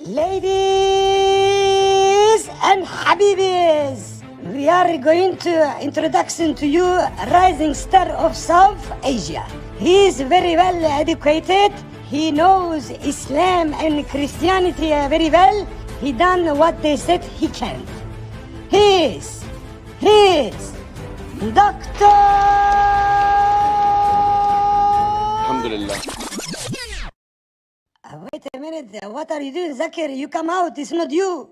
Ladies and Habibis, we are going to introduction to you a rising star of South Asia. He is very well educated. He knows Islam and Christianity very well. He done what they said he can. He is Doctor. Alhamdulillah. Wait a minute, what are you doing, Zakir? You come out, it's not you.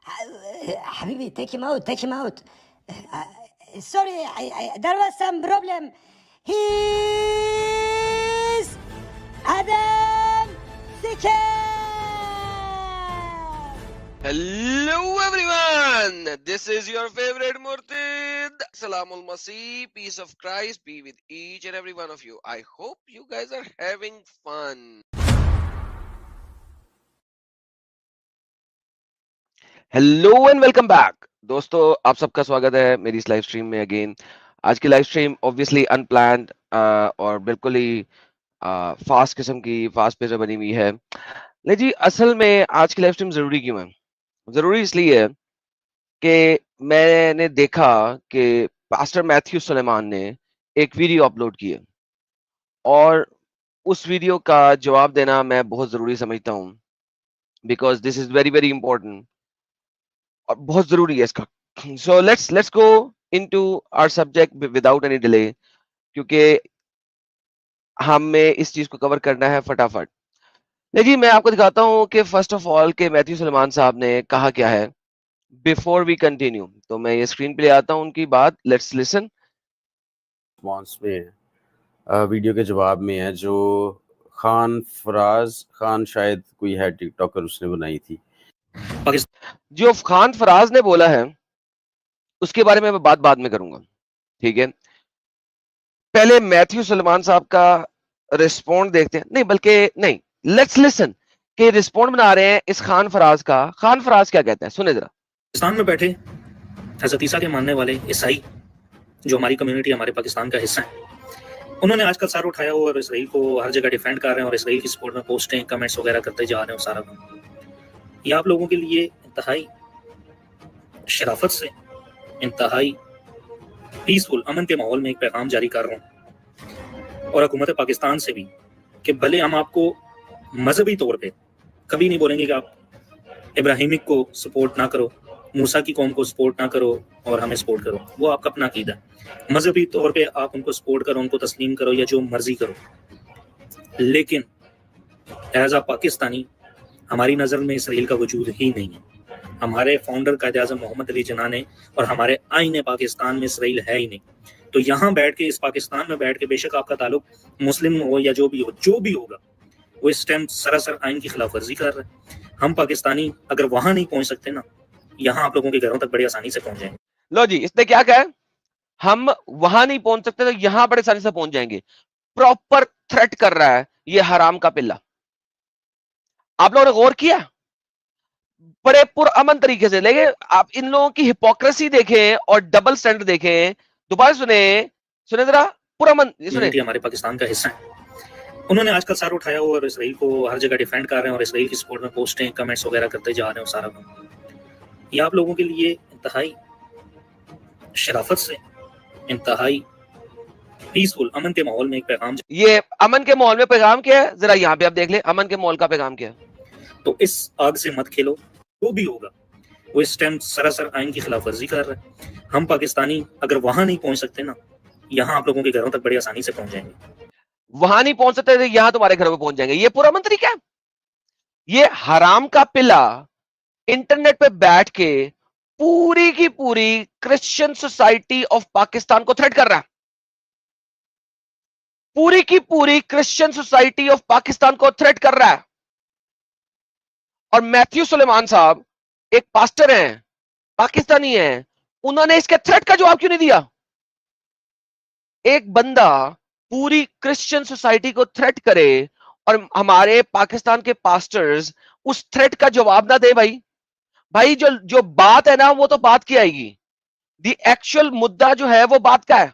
Habibi, take him out. Sorry, there was some problem. He's Adam Zakir. Hello everyone, this is your favorite Murtid. Salamul Masih, peace of Christ be with each and every one of you. I hope you guys are having fun. Hello and welcome back दोस्तों, आप सबका स्वागत है मेरी इस live stream में again. आज की लाइव स्ट्रीम ऑब्वियसली अनप्लान्ड और बिल्कुल ही फास्ट किस्म की फास्ट पेस बनी हुई है। नहीं जी, असल में आज की लाइव स्ट्रीम जरूरी क्यों है? जरूरी इसलिए है कि मैंने देखा कि पास्टर मैथ्यू सुलेमान ने एक वीडियो अपलोड की है और उस वीडियो का जवाब देना मैं बहुत जरूरी समझता हूँ, because this is very very important और बहुत जरूरी है इसका। So let's go into our subject without any delay, क्योंकि हमें इस चीज को कवर करना है फटाफट। जी, मैं आपको दिखाता हूँ कि फर्स्ट ऑफ ऑल के मैथ्यू सुलेमान साहब ने कहा क्या है बिफोर वी कंटिन्यू। तो मैं ये स्क्रीन पे ले आता हूँ उनकी बात, लेट्स लिसन। रिस्पॉन्स में वीडियो के जवाब में है जो खान फराज खान, शायद कोई है टिकटॉकर, उसने बनाई थी। जो खान फराज ने बोला है उसके बारे में मैं बात बाद में करूंगा, ठीक है? पहले मैथ्यू सुलेमान साहब का रिस्पॉन्ड देखते हैं। नहीं, लेट्स लिसन कि रिस्पॉन्ड बना रहे हैं इस खान फराज का। खान फराज क्या कहते हैं, सुने जरा। पाकिस्तान में बैठे हज़रत ईसा के मानने वाले ईसाई जो हमारी कम्युनिटी, हमारे पाकिस्तान का हिस्सा है, उन्होंने आजकल सर उठाया हुआ और इसराइल को हर जगह डिफेंड कर रहे हैं और इसराइल की सपोर्ट में पोस्टें कमेंट्स वगैरह करते जा रहे हैं। सारा ये आप लोगों के लिए इंतहाई शराफत से, इंतहाई पीसफुल अमन के माहौल में एक पैगाम जारी कर रहा हूँ और हुकूमत पाकिस्तान से भी कि भले हम आपको मजहबी तौर पे कभी नहीं बोलेंगे कि आप इब्राहिमिक को सपोर्ट ना करो, मूसा की कौम को सपोर्ट ना करो और हमें सपोर्ट करो, वो आपका अपना अकीदा है। मजहबी तौर पे आप उनको सपोर्ट करो, उनको तस्लीम करो या जो मर्जी करो, लेकिन एज आ पाकिस्तानी हमारी नज़र में इसराइल का वजूद ही नहीं है। हमारे फाउंडर कायद-ए-आज़म मोहम्मद अली जिन्ना ने और हमारे आईन पाकिस्तान में इसराइल है ही नहीं। तो यहाँ बैठ के, इस पाकिस्तान में बैठ के, बेशक आपका ताल्लुक मुस्लिम हो या जो भी होगा, वो इस टाइम सरासर आइन की खिलाफ वर्जी कर रहा है। हम पाकिस्तानी अगर वहां नहीं पहुंच सकते ना, यहाँ आप लोगों के घरों तक बड़ी आसानी से पहुंच जाएंगे। लो जी, इसने क्या कहा? हम वहां नहीं पहुंच सकते तो यहां बड़े आसानी से पहुंच जाएंगे। प्रॉपर थ्रेट कर रहा है ये हराम का पिल्ला। आप लोगों ने गौर किया? बड़े पुरअमन तरीके से, लेकिन आप इन लोगों की हिपोक्रेसी देखें और डबल स्टैंडर्ड देखें। दोबारा सुने जरा, पुरअमन सुने। हमारे पाकिस्तान का हिस्सा है, उन्होंने आजकल सर उठाया हुआ और इसराइल को हर जगह डिफेंड कर रहे हैं और इसराइल की सपोर्ट में पोस्टें कमेंट्स वगैरह करते जा रहे हैं। सारा ये आप लोगों के लिए इंतहाई शराफत से, इंतहाई पीसफुल अमन के माहौल में एक पैगाम। ये अमन के माहौल में पैगाम क्या है, जरा यहाँ पे आप देख ले। अमन के माहौल का पैगाम क्या है? तो इस आग से मत खेलो, जो भी होगा वो इस टाइम सरासर आइन की खिलाफ वर्जी कर रहा है। हम पाकिस्तानी अगर वहां नहीं पहुंच सकते ना, यहाँ आप लोगों के घरों तक बड़ी आसानी से पहुंच जाएंगे। वहां नहीं पहुंच सकते तो यहां तुम्हारे घर पे पहुंच जाएंगे। ये पुरअमन तरीका है। ये हराम का पिल्ला इंटरनेट पे बैठ के पूरी की पूरी क्रिश्चियन सोसाइटी ऑफ पाकिस्तान को थ्रेट कर रहा है। पूरी की पूरी क्रिश्चियन सोसाइटी ऑफ पाकिस्तान को थ्रेट कर रहा है। और मैथ्यू सुलेमान साहब एक पास्टर हैं, पाकिस्तानी हैं, उन्होंने इसके थ्रेट का जवाब क्यों नहीं दिया? एक बंदा पूरी क्रिश्चियन सोसाइटी को थ्रेट करे और हमारे पाकिस्तान के पास्टर्स उस थ्रेट का जवाब ना दे। भाई जो बात है ना, वो तो बात की आएगी। द एक्चुअल मुद्दा जो है वो बात का है।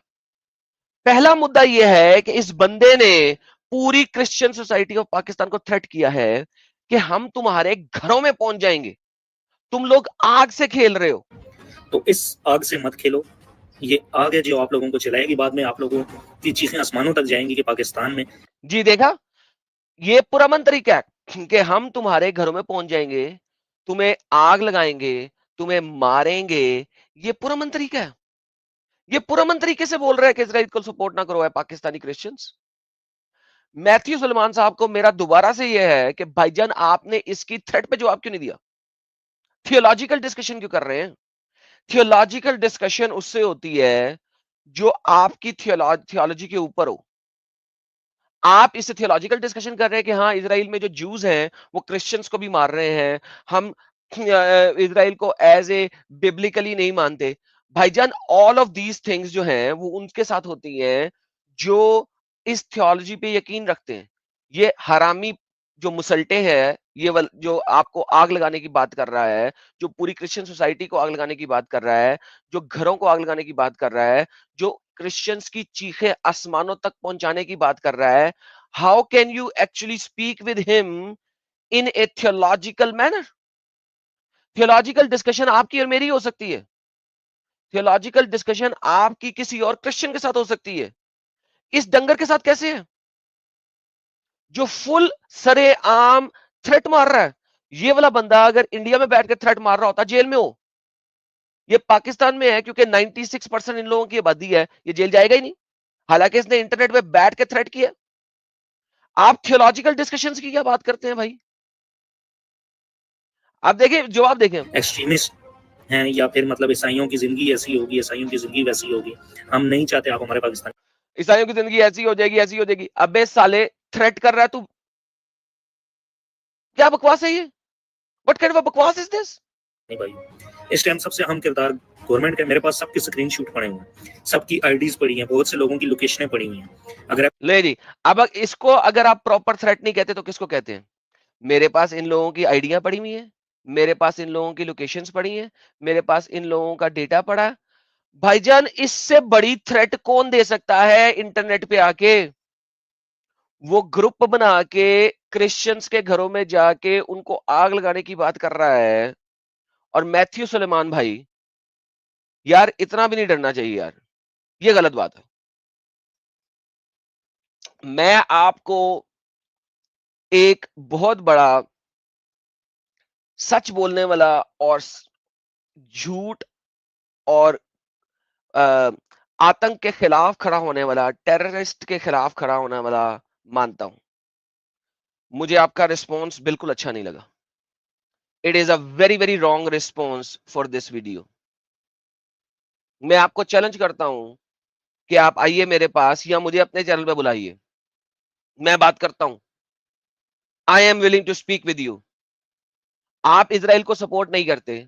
पहला मुद्दा यह है कि इस बंदे ने पूरी क्रिश्चियन सोसाइटी ऑफ पाकिस्तान को थ्रेट किया है कि हम तुम्हारे घरों में पहुंच जाएंगे, तुम लोग आग से खेल रहे हो। तो इस आग से मत खेलो, ये आग है जो आप लोगों को जलाएगी, बाद में आप लोगों की चीखें आसमानों तक जाएंगी कि पाकिस्तान में। जी देखा, ये पुरअमन तरीका है कि हम तुम्हारे घरों में पहुंच जाएंगे, तुम्हें आग लगाएंगे, तुम्हें मारेंगे। ये पुरअमन तरीका है। ये पुरअमन तरीके से बोल रहा है कि इजराइल को सपोर्ट ना करो, है पाकिस्तानी क्रिश्चियंस। मैथ्यू सुलेमान साहब को मेरा दोबारा से यह है कि भाईजान आपने इसकी थ्रेट पे जवाब क्यों नहीं दिया? थियोलॉजिकल डिस्कशन क्यों कर रहे हैं? थियोलॉजिकल डिस्कशन उससे होती है जो आपकी थियोलॉजी के ऊपर हो। आप इससे थियोलॉजिकल डिस्कशन कर रहे हैं कि हाँ, इजराइल में जो जूस हैं वो क्रिश्चियंस को भी मार रहे हैं, हम इजराइल को एज ए बिब्लिकली नहीं मानते। भाईजान ऑल ऑफ दीज थिंग्स जो हैं वो उनके साथ होती हैं जो इस थियोलॉजी पे यकीन रखते हैं। ये हरामी जो मुसल्टे हैं, जो आपको आग लगाने की बात कर रहा है, जो पूरी क्रिश्चियन सोसाइटी को आग लगाने की बात कर रहा है, जो घरों को आग लगाने की बात कर रहा है, जो क्रिश्चियंस की चीखें आसमानों तक पहुंचाने की बात कर रहा है, how can you actually speak with him in A theological manner? Theological discussion आपकी और मेरी हो सकती है, थियोलॉजिकल डिस्कशन आपकी किसी और क्रिश्चियन के साथ हो सकती है, इस डंगर के साथ कैसे है जो फुल सरेआम थ्रेट मार रहा है? ये वाला बंदा अगर इंडिया में बैठ कर थ्रेट मार रहा होता जेल में हो। ये पाकिस्तान में है क्योंकि 96% इन लोगों की आबादी है, ये जेल जाएगा ही नहीं, हालांकि इसने इंटरनेट पे बैठ के थ्रेट किया। आप थियोलॉजिकल डिस्कशंस की क्या बात करते हैं भाई? आप देखिए, जवाब देखें। एक्सट्रीमिस्ट हैं या फिर मतलब ईसाइयों की जिंदगी ऐसी होगी, ईसाइयों की जिंदगी वैसी होगी, हम नहीं चाहते आप हमारे पाकिस्तान। ईसाइयों की जिंदगी ऐसी हो जाएगी, ऐसी हो जाएगी। अबे साले, थ्रेट कर रहा है तू, क्या बकवास है ये? व्हाट काइंड ऑफ बकवास इज दिस? नहीं भाई, इस टाइम सबसे अहम किरदार गवर्नमेंट का। मेरे पास सबके स्क्रीनशॉट पड़े हुए हैं, सबकी आईडीज पड़ी हैं, बहुत से लोगों की लोकेशनें पड़ी हुई हैं। अगर ले जी, अब इसको अगर आप प्रॉपर थ्रेट नहीं कहते तो किसको कहते हैं? मेरे पास इन लोगों की आइडिया पड़ी हुई है, मेरे पास इन लोगों की लोकेशंस पड़ी हैं, मेरे पास इन लोगों का डेटा पड़ा है। भाईजान, इससे बड़ी थ्रेट कौन दे सकता है? इंटरनेट पे आके वो ग्रुप बना के क्रिश्चियंस के घरों में जाके उनको आग लगाने की बात कर रहा है। और मैथ्यू सुलेमान भाई, यार इतना भी नहीं डरना चाहिए यार, ये गलत बात है। मैं आपको एक बहुत बड़ा सच बोलने वाला और झूठ और आतंक के खिलाफ खड़ा होने वाला, टेररिस्ट के खिलाफ खड़ा होने वाला मानता हूं। मुझे आपका रिस्पॉन्स बिल्कुल अच्छा नहीं लगा। It is a very very wrong response for this video. मैं आपको चैलेंज करता हूं कि आप आइए मेरे पास या मुझे अपने चैनल पे बुलाइए, मैं बात करता हूं। I am willing to speak with you. आप इजराइल को सपोर्ट नहीं करते,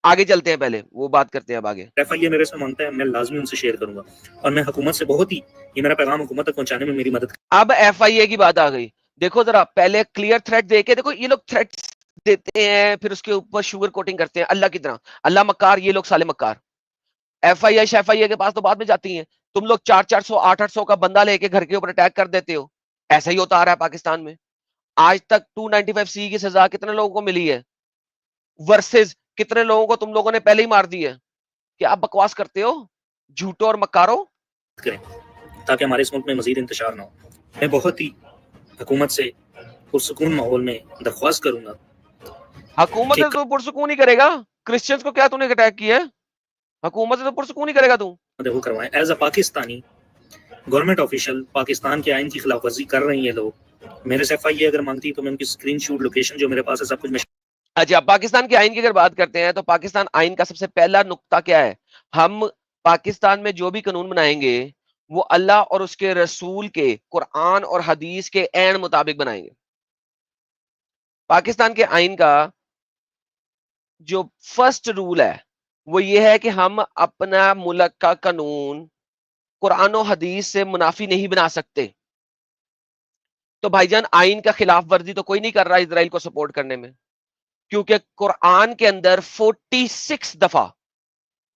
आगे चलते हैं, पहले वो बात करते हैं अब आगे। एफआईए मेरे से मांगता है, मैं लाजमी उनसे शेयर करूंगा और मैं हुकूमत से बहुत ही, ये मेरा पैगाम हुकूमत तक पहुंचाने में मेरी मदद। अब एफआईए की बात आ गई। देखो जरा, पहले क्लियर थ्रेट देके देखो, ये लोग थ्रेट्स देते हैं फिर उसके ऊपर शुगर कोटिंग करते हैं अल्लाह की तरह। अल्लाह मक्कार, ये लोग साले मक्कार। एफआईए शेफआईए के पास तो बाद में जाती हैं। तुम लोग 400-400 800 का बंदा लेके घर के ऊपर अटैक कर देते हो। ऐसा ही होता आ रहा है पाकिस्तान में। आज तक 295C की सजा कितने लोगों को मिली है, वर्सेस कितने लोगों को तुम लोगों ने पहले ही मार दी है? क्या आप बकवास करते हो, झूठो और मक्कारो? करें ताकि हमारे इस मुल्क में मजीद इंतशार ना हो। मैं बहुत ही हुकूमत से पुरसुकून माहौल में दरख्वास्त करूंगा। हुकूमत से तो पुरसुकून ही करेगा। क्रिश्चियंस को क्या तूने अटैक किया है? हुकूमत से तो पुरसुकून ही करेगा तू। देखो करवाएं as a Pakistani government official, Pakistan के आइन की खिलाफवर्जी कर रही है लोग। मेरे से एफआईए अगर मांगती है तो मैं उनकी स्क्रीनशॉट, लोकेशन जो मेरे पास है, सब कुछ मैं। अच्छा, पाकिस्तान के आइन की अगर बात करते हैं तो पाकिस्तान आइन का सबसे पहला नुक्ता क्या है? हम पाकिस्तान में जो भी कानून बनाएंगे वो अल्लाह और उसके रसूल के, कुरान और हदीस के ऐन मुताबिक बनाएंगे। पाकिस्तान के आइन का जो फर्स्ट रूल है वो ये है कि हम अपना मुल्क का कानून कुरान और हदीस से मुनाफी नहीं बना सकते। तो भाईजान, आइन का खिलाफ वर्जी तो कोई नहीं कर रहा इजराइल को सपोर्ट करने में, क्योंकि कुरान के अंदर 46 दफा,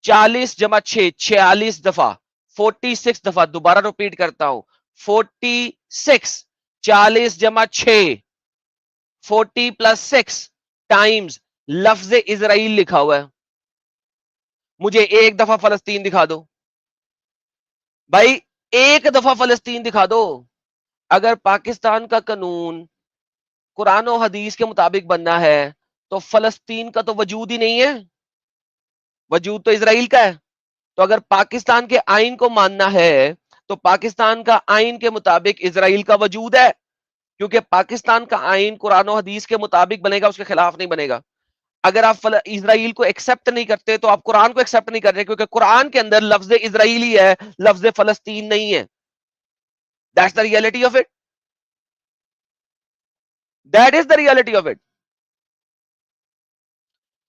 40 जमा 6 46 दफा, 46 दफा, दोबारा रिपीट करता हूं, 46, 40 जमा 6 40 + 6 टाइम्स लफ्ज इजराइल लिखा हुआ है। मुझे एक दफा फलस्तीन दिखा दो भाई, एक दफा फलस्तीन दिखा दो। अगर पाकिस्तान का कानून कुरान और हदीस के मुताबिक बनना है तो फलस्तीन का तो वजूद ही नहीं है, वजूद तो इजराइल का है। तो अगर पाकिस्तान के आइन को मानना है तो पाकिस्तान का आइन के मुताबिक इजराइल का वजूद है, क्योंकि पाकिस्तान का आइन कुरान और हदीस के मुताबिक बनेगा, उसके खिलाफ नहीं बनेगा। अगर आप इजराइल को एक्सेप्ट नहीं करते तो आप कुरान को एक्सेप्ट नहीं कर रहे, क्योंकि कुरान के अंदर लफ्ज इजराइली है, लफ्ज फलस्तीन नहीं है। That's the reality of it, that is the reality of it.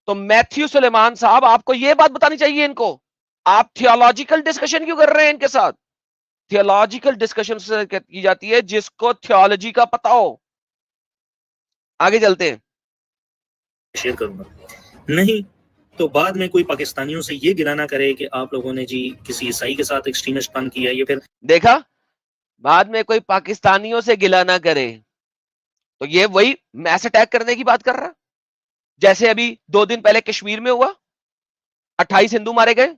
तो मैथ्यू सुलेमान साहब, आपको यह बात बतानी चाहिए इनको। आप थियोलॉजिकल डिस्कशन क्यों कर रहे हैं इनके साथ? थियोलॉजिकल डिस्कशन से की जाती है जिसको थियोलॉजी का पता हो। आगे चलते हैं। शेयर करूंगा, नहीं तो बाद में कोई पाकिस्तानियों से ये गिला ना करे कि आप लोगों ने जी किसी ईसाई के साथ एक्सट्रीमिस्ट पन किया। ये फिर देखा, बाद में कोई पाकिस्तानियों से गिला ना करे, तो ये वही मैस अटैक करने की बात कर रहा। जैसे अभी 2 दिन पहले कश्मीर में हुआ, 28 हिंदू मारे गए।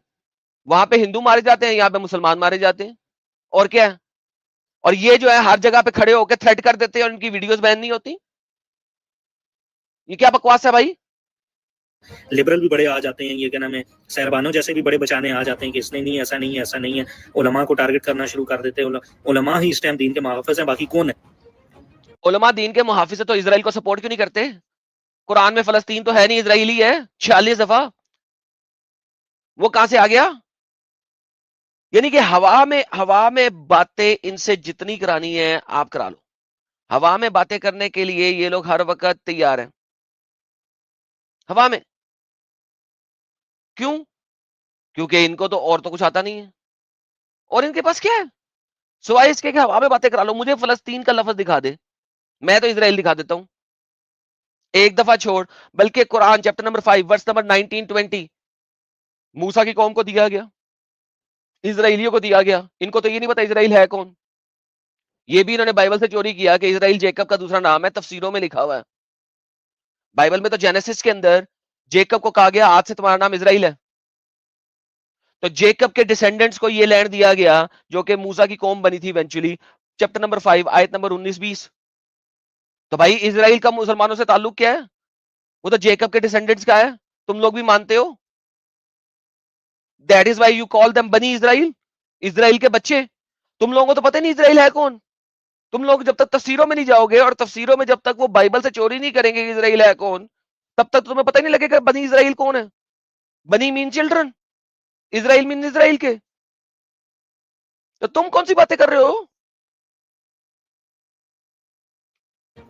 वहां पे हिंदू मारे जाते हैं, यहां पे मुसलमान मारे जाते हैं, और क्या है? और ये जो है हर जगह पे खड़े होकर थ्रेट कर देते हैं और इनकी वीडियोस बैन नहीं होती। ये क्या बकवास है भाई? लिबरल भी बड़े आ जाते हैं, ये क्या नाम है, सहरबानो जैसे भी बड़े बचाने आ जाते हैं कि इसने नहीं, ऐसा नहीं है, ऐसा नहीं है। उलमा को टारगेट करना शुरू कर देते हैं। उलमा ही इस टाइम दीन के मुहाफिज हैं, बाकी कौन है? उलमा दीन के मुहाफिज है तो इजराइल को सपोर्ट क्यों नहीं करते? कुरान में फलस्तीन तो है नहीं, इजराइली है 46 दफा। वो कहां से आ गया? यानी कि हवा में बातें इनसे जितनी करानी है आप करा लो। हवा में बातें करने के लिए ये लोग हर वक्त तैयार हैं। हवा में क्यों? क्योंकि इनको तो और तो कुछ आता नहीं है, और इनके पास क्या है सिवाय इसके कि हवा में बातें करा लो। मुझे फलस्तीन का लफ्ज दिखा दे, मैं तो इजराइल दिखा देता हूं। एक दफा छोड़, बल्कि Quran chapter number 5 verse number 19-20 मूसा की कौम को दिया गया, इजराइलियों को दिया गया। इनको तो ये नहीं पता इजराइल है कौन। ये भी इन्होंने बाइबल से चोरी किया कि इजराइल जेकब का दूसरा नाम है, तफसीरों में लिखा हुआ है। बाइबल में तो जेनेसिस के अंदर जेकब को कहा गया आज से तुम्हारा नाम इजराइल है। तो जेकब के डिसेंडेंट्स को ये लैंड दिया गया जो कि मूसा की कौम बनी थी इवेंचुअली, चैप्टर नंबर 5 आयत नंबर 19-20। तो भाई इजराइल का मुसलमानों से ताल्लुक क्या है? वो तो जेकब के डिसेंडेंट्स का है, तुम लोग भी मानते हो। That is why you call them बनी इजराइल, इजराइल के बच्चे। तुम लोगों को तो पता ही नहीं इजराइल है कौन। तुम लोग जब तक तफसीरों में नहीं जाओगे और तफसीरों में जब तक वो बाइबल से चोरी नहीं करेंगे कि इजराइल है कौन, तब तक तुम्हें पता ही नहीं लगेगा बनी इजराइल कौन है। बनी mean children, Israel mean Israel के। तो तुम कौन सी बातें कर रहे हो?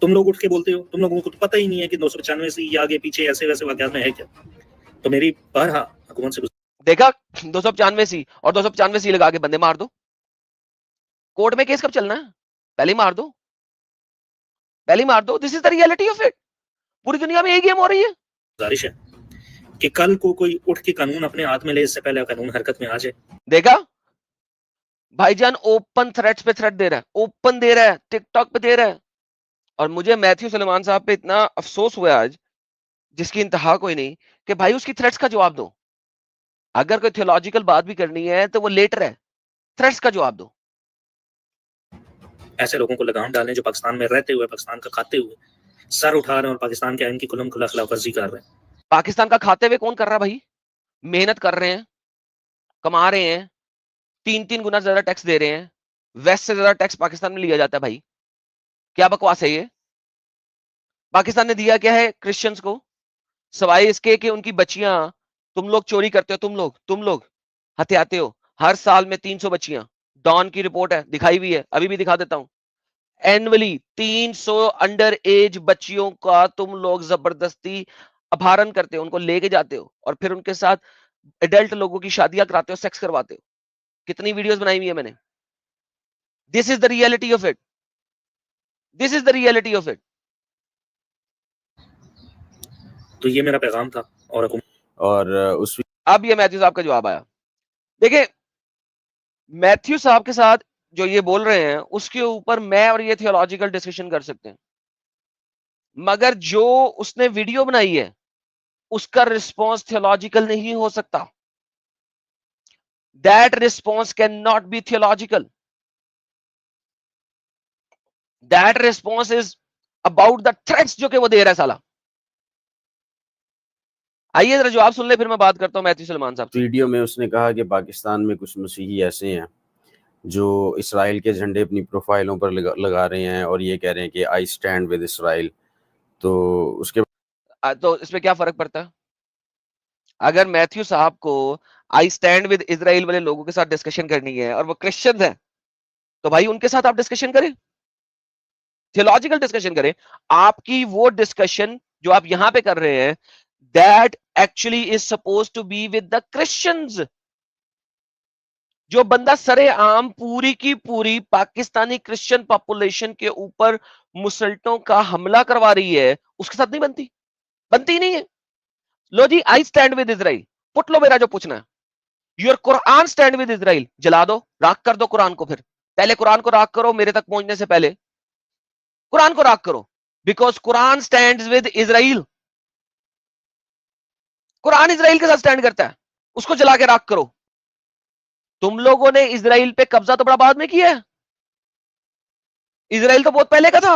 तुम लोग उठ के बोलते हो, तुम लोगों को तो पता ही नहीं है कि 295 से आगे पीछे ऐसे वैसे वाकयात में है क्या। तो मेरी बारहा हुकूमत से देखा, 295 सी और 295 सी लगा के बंदे मार दो। कोर्ट में केस कब चलना है? पहले मार दो, पहले मार दो। This is the reality of it. पूरी दुनिया में यही गेम हो रही है। गुजारिश है कि कल को कोई उठ के कानून अपने हाथ में ले, इससे पहले कानून हरकत में आ जाए। देखा, भाईजान ओपन थ्रेट्स पे थ्रेट दे रहा है, ओपन दे रहा है, टिकटॉक पे दे रहा है। और मुझे मैथ्यू सुलेमान साहब पे इतना अफसोस हुआ आज, जिसकी इंतहा कोई नहीं, कि भाई उसकी थ्रेट्स का जवाब दो। अगर कोई थियोलॉजिकल बात भी करनी है तो वो लेटर है, थ्रेट्स का जवाब दो। ऐसे लोगों को लगाम डालें जो पाकिस्तान में रहते हुए, पाकिस्तान का खाते हुए सर उठा रहे हैं और पाकिस्तान के आइन की खुल्लम खुल्ला खिलाफवर्जी कर रहे हैं। पाकिस्तान का खाते हुए कौन कर रहा है भाई? मेहनत कर रहे हैं, कमा रहे हैं, 3-3 गुना ज्यादा टैक्स दे रहे हैं। वेस्ट से ज्यादा टैक्स पाकिस्तान में लिया जाता है भाई। क्या बकवास है ये? पाकिस्तान ने दिया क्या है क्रिश्चियंस को, सवाए इसके कि उनकी बच्चियां, तुम लोग चोरी करते हो, तुम लोग हत्याते हो। हर साल में 300 बच्चियां, डॉन की रिपोर्ट है, दिखाई हुई है, अभी भी दिखा देता हूं। एनुअली 300 अंडर एज बच्चियों का तुम लोग जबरदस्ती अपहरण करते हो, उनको लेके जाते हो और फिर उनके साथ एडल्ट लोगों की शादियां कराते हो, सेक्स करवाते हो। कितनी वीडियोस बनाई हुई है मैंने। This is the reality of it, this is the reality of it. तो ये मेरा पैगाम था। और उस अब ये मैथ्यू साहब का जवाब आया। देखिए, मैथ्यू साहब के साथ जो ये बोल रहे हैं उसके ऊपर मैं और ये थियोलॉजिकल डिस्कशन कर सकते हैं। मगर जो उसने वीडियो बनाई है उसका रिस्पॉन्स थियोलॉजिकल नहीं हो सकता. That response can not be theological. That response is about the threats जो कि वो दे रहा है साला. आइए जरा जवाब सुन ले, फिर मैं बात करता हूं मैथ्यू सुलेमान साहब से. वीडियो में उसने कहा कि पाकिस्तान में कुछ मसीही ऐसे हैं जो इसराइल के झंडे अपनी प्रोफाइलों पर लगा रहे हैं और ये कह रहे हैं कि आई स्टैंड विद इसराइल. तो उसके तो इसमें क्या फर्क पड़ता है? अगर मैथ्यू साहब को आई स्टैंड विद इजराइल वाले लोगों के साथ डिस्कशन करनी है और वो क्रिश्चियन है, तो भाई उनके साथ आप डिस्कशन करें, थियोलॉजिकल डिस्कशन करें. आपकी वो डिस्कशन जो आप यहां पे कर रहे हैं, that actually is suppose to be with the Christians. जो बंदा सरे आम पूरी की पूरी पाकिस्तानी क्रिश्चियन पॉपुलेशन के ऊपर मुसल्टों का हमला करवा रही है, उसके साथ नहीं बनती, बनती ही नहीं है. लो जी, I stand with Israel, put लो मेरा जो पूछना है. Your Quran stand with Israel, जला दो, राख कर दो कुरान को. फिर पहले कुरान को राख करो मेरे तक पहुंचने से पहले. कुरान को राख करो, because Quran stand with Israel. Quran Israel के साथ स्टैंड करता है, उसको जला के राख करो. तुम लोगों ने इजराइल पे कब्जा तो बड़ा बाद में किया है. इजराइल तो बहुत पहले का था.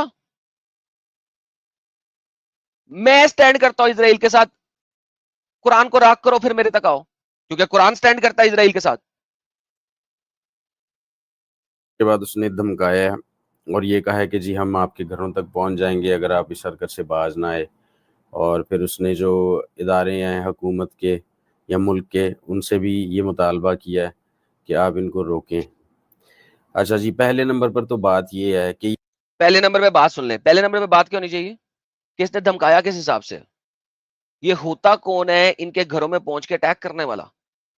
मैं स्टैंड करता हूं इजराइल के साथ. कुरान को राख करो, फिर मेरे तक आओ, क्योंकि कुरान स्टैंड करता है इजराइल के साथ. बाद उसने धमकाया है और ये कहा है कि जी हम आपके घरों तक पहुंच जाएंगे अगर आप इस हरकत से बाज ना आए. और फिर उसने जो इदारे हैं हुकूमत के या मुल्क के, उनसे भी ये मुतालबा किया है कि आप इनको रोकें. अच्छा जी, पहले नंबर पर तो बात ये है कि पहले नंबर पे बात सुन ले. पहले नंबर पे बात क्यों नहीं चाहिए? किसने धमकाया, किस हिसाब से? ये होता कौन है इनके घरों में पहुंच के अटैक करने वाला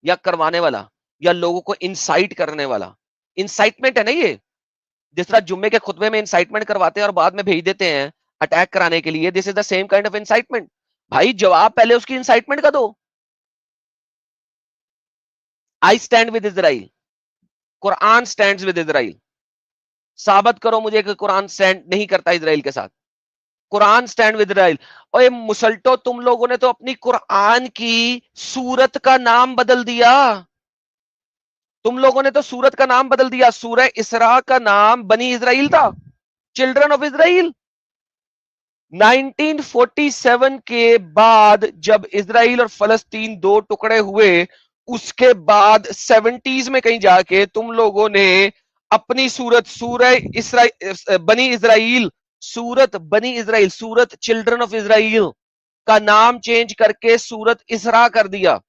या करवाने वाला या लोगों को इंसाइट करने वाला? इंसाइटमेंट है ना ये. जिस तरह जुम्मे के खुतबे में इंसाइटमेंट करवाते हैं और बाद में भेज देते हैं अटैक कराने के लिए, this is the same kind of incitement. भाई जवाब पहले उसकी इंसाइटमेंट का दो. आई stand with Israel, Quran stands with Israel. साबित करो मुझे कि कुरान स्टैंड नहीं करता इजराइल के साथ. Quran stand with Israel. ओए मुसल्टो, तुम लोगों ने तो अपनी कुरान की सूरत का नाम बदल दिया. तुम लोगों ने तो सूरत का नाम बदल दिया. सूरह इसरा का नाम बनी इजराइल था, चिल्ड्रन ऑफ इजराइल. 1947 के बाद जब इजराइल और फलस्तीन दो टुकड़े हुए, उसके बाद 70s में कहीं जाके तुम लोगों ने अपनी सूरत बनी इजराइल, सूरत बनी Israel, Surat children of Israel का नाम चेंज करके सूरत इसरा कर दिया.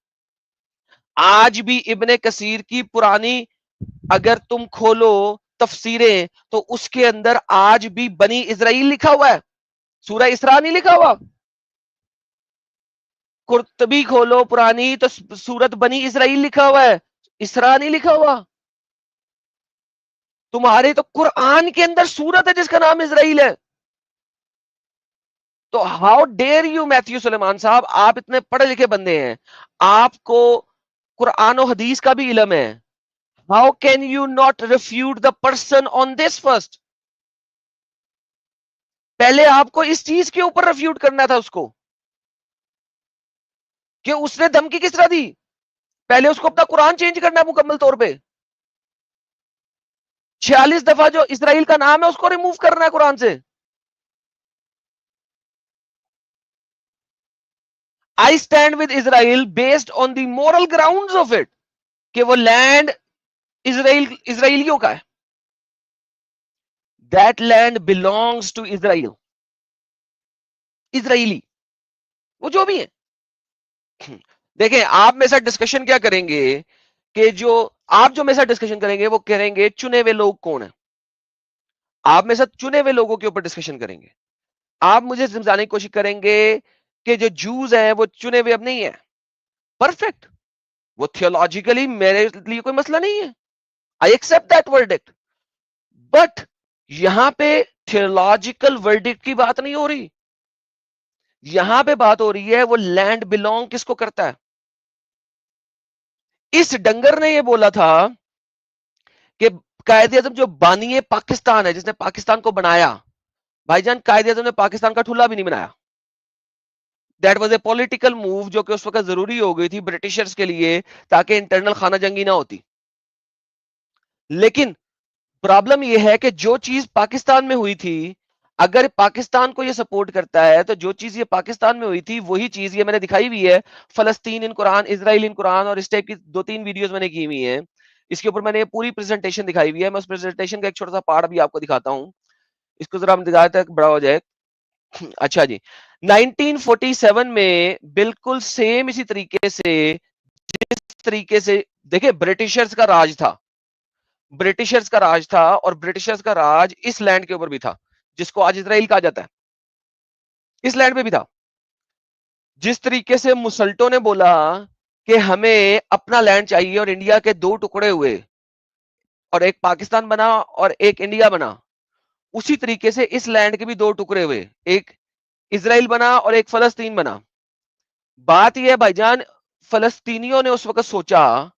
आज भी इब्ने कसीर की पुरानी अगर तुम खोलो तफसीरें, तो उसके अंदर आज भी बनी इजराइल लिखा हुआ है, सूरह इसरा नहीं लिखा हुआ. कुर्तबी खोलो पुरानी तो सूरत बनी इजराइल लिखा हुआ है, इसरा नहीं लिखा हुआ. तुम्हारे तो कुरान के अंदर सूरत है जिसका नाम इजराइल है. तो how dare you Matthew Suleman साहब, आप इतने पढ़े लिखे बंदे हैं, आपको कुरान और हदीस का भी इल्म है. How can you not refute the person on this first? पहले आपको इस चीज के ऊपर रिफ्यूट करना था उसको कि उसने धमकी किस तरह दी. पहले उसको अपना कुरान चेंज करना है मुकम्मल तौर पे. 46 दफा जो इजराइल का नाम है उसको रिमूव करना है कुरान से. I stand with Israel based on the moral grounds of it, कि वो लैंड इजराइलियों का है. That land belongs to Israel. Israeli वो जो भी है. देखें, आप मेरे साथ डिस्कशन क्या करेंगे कि जो मेरे साथ डिस्कशन करेंगे वो करेंगे चुने हुए लोग कौन है. आप मेरे साथ चुने हुए लोगों के ऊपर डिस्कशन करेंगे. आप मुझे समझाने की कोशिश करेंगे कि जो जूस हैं वो चुने हुए अब नहीं है. परफेक्ट, वो थियोलॉजिकली मेरे लिए कोई मसला नहीं है. I accept that verdict. But यहां पे थियोलॉजिकल वर्डिक्ट की बात नहीं हो रही. यहां पे बात हो रही है वो लैंड बिलोंग किसको करता है. इस डंगर ने ये बोला था कि कायदे आजम जो बानिए पाकिस्तान है, जिसने पाकिस्तान को बनाया, भाईजान कायदे आज़म ने पाकिस्तान का ठुल्ला भी नहीं बनाया। That was a political move जो कि उस वक्त जरूरी हो गई थी ब्रिटिशर्स के लिए ताकि इंटरनल खाना जंगी ना होती। लेकिन प्रॉब्लम यह है कि जो चीज पाकिस्तान में हुई थी, अगर पाकिस्तान को यह सपोर्ट करता है तो जो चीज ये पाकिस्तान में हुई थी वही चीज ये मैंने दिखाई हुई है, फलस्तीन इन कुरान, इजराइल इन कुरान, और इस टाइप की 2-3 वीडियोस मैंने की हुई है। इसके ऊपर मैंने पूरी प्रेजेंटेशन दिखाई हुई है। मैं उस प्रेजेंटेशन का एक छोटा सा पार्ट भी आपको दिखाता हूं, इसको जरा हम दिखाते तक बड़ा हो जाए। अच्छा जी, 1947 में बिल्कुल सेम इसी तरीके से, जिस तरीके से देखिए ब्रिटिशर्स का राज था, ब्रिटिशर्स का राज था, और ब्रिटिशर्स का राज इस लैंड के ऊपर भी था जिसको आज इसराइल कहा जाता है, इस लैंड पे भी था। जिस तरीके से मुसल्टों ने बोला कि हमें अपना लैंड चाहिए और इंडिया के 2 टुकड़े हुए और एक पाकिस्तान बना और एक इंडिया बना, उसी तरीके से इस लैंड के भी 2 टुकड़े हुए, एक इसराइल बना और एक फलस्तीन बना। बात यह है भाईजान, फलस्तीनियों ने उस वक्त सोचा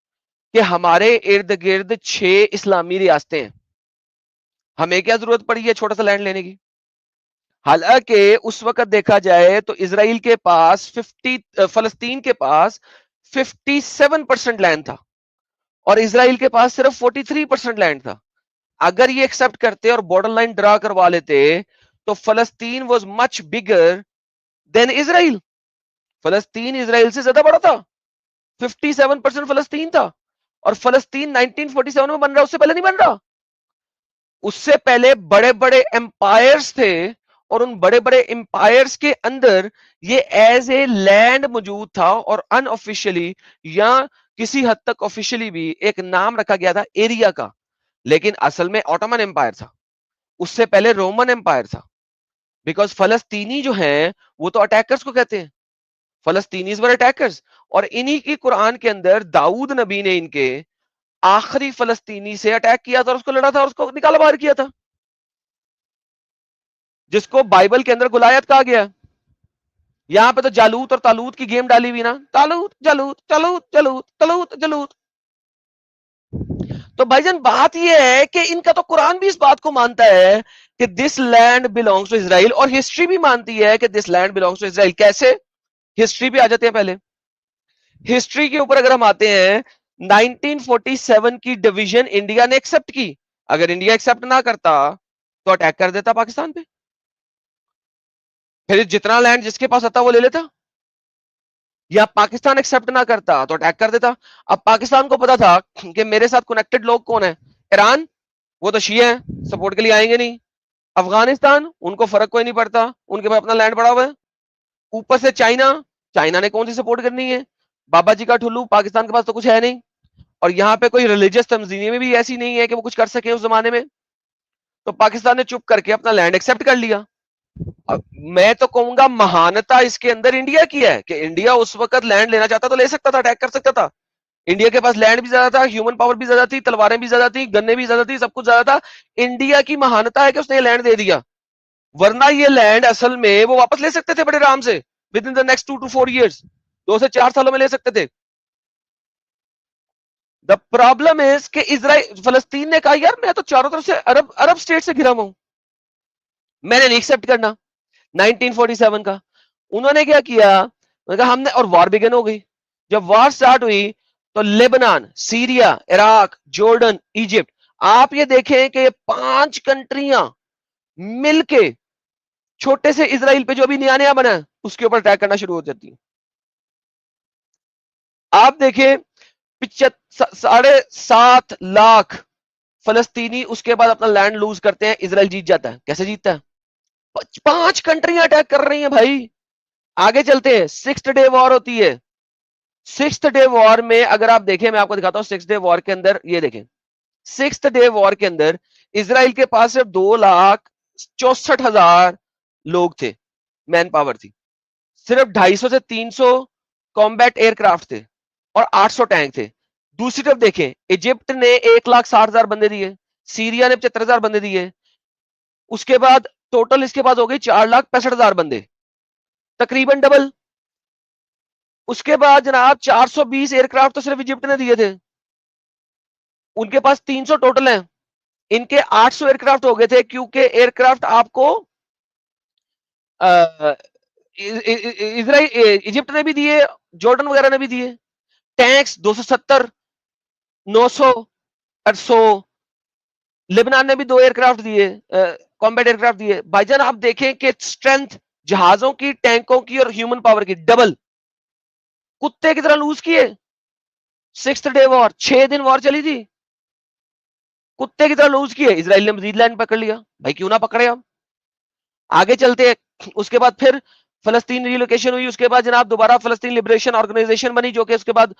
कि हमारे इर्द गिर्द 6 इस्लामी रियासतें हैं, हमें क्या जरूरत पड़ी है छोटा सा लैंड लेने की। हालांकि उस वक्त देखा जाए तो इसराइल के पास फलस्तीन के पास 57% लैंड था और इसराइल के पास सिर्फ 43% लैंड था। अगर ये एक्सेप्ट करते और बॉर्डर लाइन ड्रा करवा लेते तो फलस्तीन was much bigger than Israel. फलस्तीन इसराइल से ज्यादा बड़ा था, 57% फलस्तीन था, और फलस्तीन 1947 में बन रहा, उससे पहले नहीं बन रहा। उससे पहले बड़े बड़े एम्पायर्स थे और उन बड़े बड़े एम्पायर्स के अंदर ये एज ए लैंड मौजूद था और अनऑफिशियली या किसी हद तक ऑफिशियली भी एक नाम रखा गया था एरिया का, लेकिन असल में ऑटोमन एम्पायर था, उससे पहले रोमन एम्पायर था। बिकॉज फलस्तीनी जो हैं वो तो अटैकर्स को कहते हैं, फलस्तीनीज वर अटैकर्स, और इन्हीं की कुरान के अंदर दाऊद नबी ने इनके आखिरी फलस्तीनी से अटैक किया था और उसको लड़ा था और उसको निकाला बाहर किया था, जिसको बाइबल के अंदर गुलायत कहा गया। यहां पे तो जालूत और तालूत की गेम डाली हुई ना, तालूत जालूत जालूत जालूत तालूत जालूत। तो भाईजान बात यह है कि इनका तो कुरान भी इस बात को मानता है कि this land belongs to Israel, और हिस्ट्री भी मानती है कि this land belongs to Israel. कैसे? हिस्ट्री पे आ जाते हैं। पहले हिस्ट्री के ऊपर अगर हम आते हैं, 1947 की डिवीजन इंडिया ने एक्सेप्ट की। अगर इंडिया एक्सेप्ट ना करता तो अटैक कर देता पाकिस्तान पे, फिर जितना लैंड जिसके पास आता वो ले लेता, या पाकिस्तान एक्सेप्ट ना करता तो अटैक कर देता। अब पाकिस्तान को पता था कि मेरे साथ कनेक्टेड लोग कौन है, ईरान, वो तो शिया है, सपोर्ट के लिए आएंगे नहीं। अफगानिस्तान, उनको फर्क कोई नहीं पड़ता, उनके पास अपना लैंड पड़ा हुआ है। ऊपर से चाइना, चाइना ने कौन सी सपोर्ट करनी है, बाबा जी का ठुल्लू, पाकिस्तान के पास तो कुछ है नहीं, और यहाँ पे कोई रिलीजियस तंजीमें भी ऐसी नहीं है कि वो कुछ कर सके उस जमाने में। तो पाकिस्तान ने चुप करके अपना लैंड एक्सेप्ट कर लिया। अब मैं तो कहूंगा महानता इसके अंदर इंडिया की है कि इंडिया उस वक्त लैंड लेना चाहता तो ले सकता था, अटैक कर सकता था। इंडिया के पास लैंड भी ज्यादा था, ह्यूमन पावर भी ज्यादा थी, तलवारें भी ज्यादा थी, गन्ने भी ज्यादा थी, सब कुछ ज्यादा था। इंडिया की महानता है कि उसने लैंड दे दिया, वरना ये लैंड असल में वो वापस ले सकते थे बड़े आराम से, with in the next 2 to 4 years, 2 से 4 सालों में ले सकते थे। द प्रॉब्लम इज कि इजराइल, फलस्तीन ने कहा यार मैं तो चारों तरफ से अरब अरब स्टेट से घिरा हुआ हूं, मैंने नहीं एक्सेप्ट करना 1947 का। उन्होंने क्या किया, उन्होंने कहा हमने, और वॉर बिगिन हो गई। जब वॉर स्टार्ट हुई तो Lebanon, Syria, Iraq, Jordan, Egypt, आप ये देखें कि 5 कंट्रियां मिलके छोटे से इजराइल पे जो अभी नया नया बना है उसके ऊपर अटैक करना शुरू हो जाती है। आप देखें 7.5 लाख फलस्तीनी उसके बाद अपना लैंड लूज करते हैं, इजराइल जीत जाता है। कैसे जीतता है? 5 कंट्रियां अटैक कर रही हैं भाई। आगे चलते हैं, 6th डे वॉर होती है। 6th डे वॉर में अगर आप देखें, मैं आपको दिखाता हूं 6th डे वॉर के अंदर, ये देखें 6th डे वॉर के अंदर इजराइल के पास सिर्फ 2,64,000 लोग थे, मैन पावर थी, सिर्फ 250 से 300 कॉम्बैट एयरक्राफ्ट थे और 800 टैंक थे। दूसरी तरफ देखें, इजिप्ट ने 1,60,000 बंदे दिए, सीरिया ने 75,000 बंदे दिए, उसके बाद टोटल इसके पास हो गई 4,65,000 बंदे, तकरीबन डबल। उसके बाद जनाब 420 एयरक्राफ्ट तो सिर्फ इजिप्ट ने दिए थे, उनके पास 300 टोटल है, इनके 800 एयरक्राफ्ट हो गए थे, क्योंकि एयरक्राफ्ट आपको इसराइल, इजिप्ट ने भी दिए, जॉर्डन वगैरह ने भी दिए टैंक्स 270, 900 और 100। लेबनान ने भी 2 एयरक्राफ्ट दिए, कॉम्बैट एयरक्राफ्ट दिए। भाईजान आप देखें कि स्ट्रेंथ जहाजों की, टैंकों की और ह्यूमन पावर की डबल, कुत्ते की तरह लूज किए। 6th डे वॉर, 6 दिन वॉर चली थी, कुत्ते की तरह लूज किए। इसराइल ने मजीद लैंड पकड़ लिया, भाई क्यों ना पकड़े हम। आगे चलते हैं, उसके बाद फिर फलस्तीन रिलोकेशन हुई, उसके बाद जनाब दोबारा फलस्तीन लिबरेशन ऑर्गेनाइजेशन बनी, जो कि उसके बाद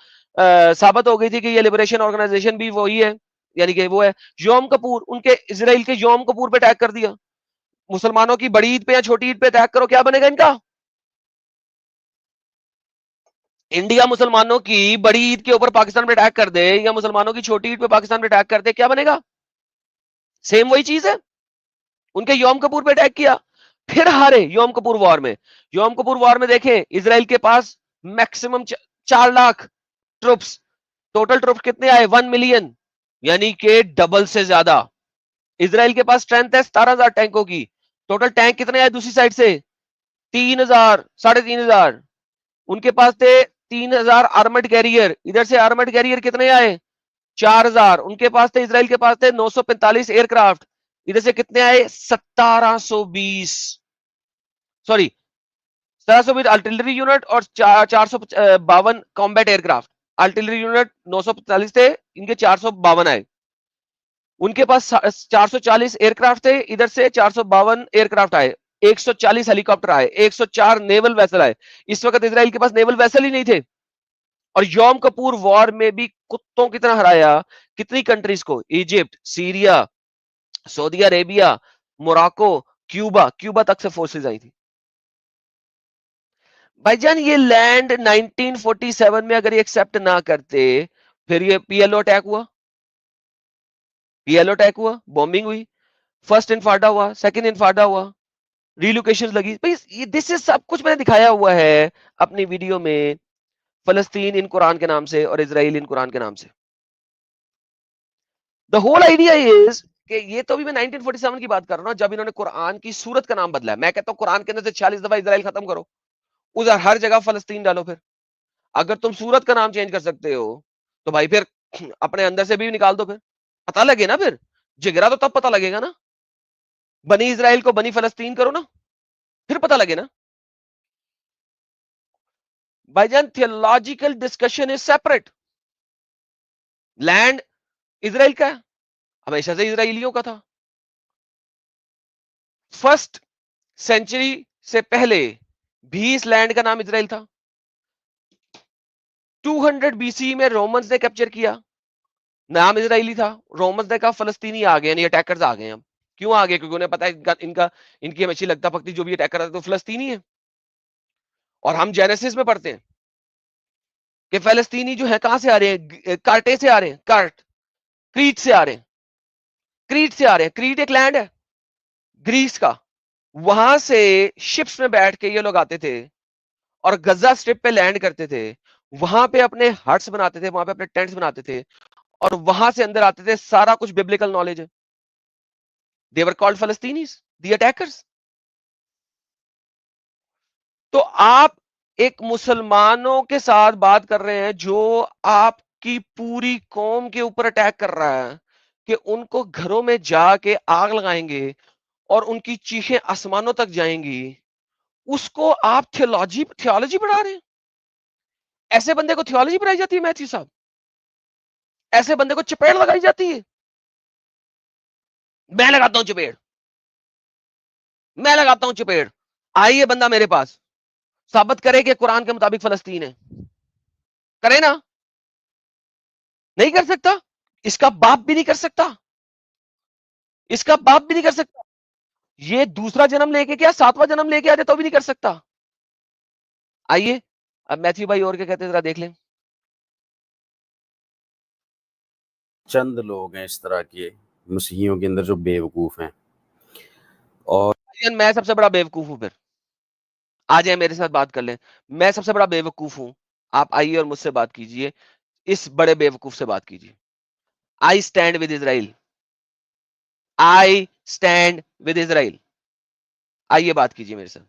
साबित हो गई थी कि ये लिबरेशन ऑर्गेनाइजेशन भी वही है, यानी कि वो है योम कपूर। उनके इसराइल के योम कपूर पे अटैक कर दिया। मुसलमानों की बड़ी ईद पे या छोटी ईद पे अटैक करो, क्या बनेगा इनका? इंडिया मुसलमानों की बड़ी ईद के ऊपर पाकिस्तान पे अटैक कर दे या मुसलमानों की छोटी ईद पे पाकिस्तान पे अटैक कर दे, क्या बनेगा? सेम वही चीज है। उनके योम कपूर पे अटैक किया, फिर हारे योम कपूर वॉर में। योम कपूर वॉर में देखें, इसराइल के पास maximum 4 lakh troops, total troops कितने आए? 1 मिलियन, यानी कि डबल से ज्यादा। इसराइल के पास स्ट्रेंथ है 17,000 टैंकों की, टोटल टैंक कितने आए दूसरी साइड से? 3,000, 3,500। उनके पास थे 3,000 आर्मर्ड कैरियर, इधर से आर्मर्ड कैरियर कितने आए? 4,000। उनके पास थे, इसराइल के पास थे 945 एयरक्राफ्ट, इधर से कितने आए? 1720, सॉरी 1720 आर्टिलरी यूनिट और 452 कॉम्बैट एयरक्राफ्ट। आर्टिलरी यूनिट 945 थे, इनके 452 आए। उनके पास 440 एयरक्राफ्ट थे, इधर से 452 एयरक्राफ्ट आए, 140 हेलीकॉप्टर आए, 104 नेवल वेसल आए। इस वक्त इसराइल के पास नेवल वेसल ही नहीं थे। और योम कपूर वॉर में भी कुत्तों की तरह हराया कितनी कंट्रीज को? Egypt, Syria, Saudi Arabia, Morocco, Cuba, Cuba तक से फोर्सेस आई थी। भाईजान ये लैंड 1947 में अगर ये एक्सेप्ट ना करते, फिर ये पीएलओ अटैक हुआ, पीएलओ अटैक हुआ, बॉम्बिंग हुई, फर्स्ट इनफाडा हुआ, सेकंड इनफाडा हुआ, रिलोकेशन लगी। भाई दिस इज सब कुछ मैंने दिखाया हुआ है अपनी वीडियो में, फलस्तीन इन कुरान के नाम से और इजराइल इन कुरान के नाम से। द होल आइडिया इज कि ये तो भी मैं 1947 की बात कर रहा हूं, जब इन्होंने कुरान की सूरत का नाम बदला है। मैं कहता हूं कुरान के अंदर से 46 दफा इजराइल खत्म करो, उधर हर जगह फलस्तीन डालो। फिर अगर तुम सूरत का नाम चेंज कर सकते हो तो भाई फिर अपने अंदर से भी निकाल दो, फिर पता लगे ना। फिर जिगरा तो तब पता लगेगा ना, बनी इजराइल को बनी फलस्तीन करो ना, फिर पता लगे ना। भाईजान theological discussion is separate. Land Israel का है, हमेशा से इजराइलियों का था। फर्स्ट सेंचुरी से पहले भी इस लैंड का नाम इजराइल था। 200 बीसी में रोमन्स ने कैप्चर किया, नाम इजराइली था। रोमन्स ने कहा फलस्तीनी आ गए, यानी अटैकर्स आ गए। हम क्यों आ गए? क्योंकि उन्हें पता है इनकी हमेशा लगता पकती जो भी अटैकर है तो फलस्तीनी है। और हम जेनेसिस में पढ़ते हैं कि फलस्तीनी जो है कहां से आ रहे हैं? कार्टे से आ रहे हैं, कार्ट, क्रीट से आ रहे हैं, क्रीट से आ रहे हैं। क्रीट एक लैंड है ग्रीस का, वहां से शिप्स में बैठ के ये लोग आते थे और गजा स्ट्रिप पे लैंड करते थे, वहां पे अपने हट्स बनाते थे, वहां पे अपने टेंट्स बनाते थे और वहां से अंदर आते थे। सारा कुछ बिब्लिकल नॉलेज है। दे वर कॉल्ड फलस्तीनीज, द अटैकर्स। तो आप एक मुसलमानों के साथ बात कर रहे हैं जो आपकी पूरी कौम के ऊपर अटैक कर रहा है कि उनको घरों में जाके आग लगाएंगे और उनकी चीखें आसमानों तक जाएंगी। उसको आप थियोलॉजी पढ़ा रहे हैं? ऐसे बंदे को थियोलॉजी पढ़ाई जाती है मैथ्यू साहब? ऐसे बंदे को चपेड़ लगाई जाती है? मैं लगाता हूं चपेड़, मैं लगाता हूं चपेड़। आइए बंदा मेरे पास साबित करे कि कुरान के मुताबिक फलस्तीन है, करे ना? नहीं कर सकता, इसका बाप भी नहीं कर सकता, इसका बाप भी नहीं कर सकता। ये दूसरा जन्म लेके क्या 7वां जन्म लेके आ जाए तो भी नहीं कर सकता। आइए अब मैथ्यू भाई और क्या कहते हैं जरा देख लें। चंद लोग हैं इस तरह के मसीहियों के अंदर जो बेवकूफ हैं। और मैं सबसे बड़ा बेवकूफ हूं, फिर आ जाए मेरे साथ बात कर लें। मैं सबसे बड़ा बेवकूफ हूं, आप आइए और मुझसे बात कीजिए, इस बड़े बेवकूफ से बात कीजिए। आई stand with Israel, I stand with Israel. आइए बात कीजिए मेरे साथ।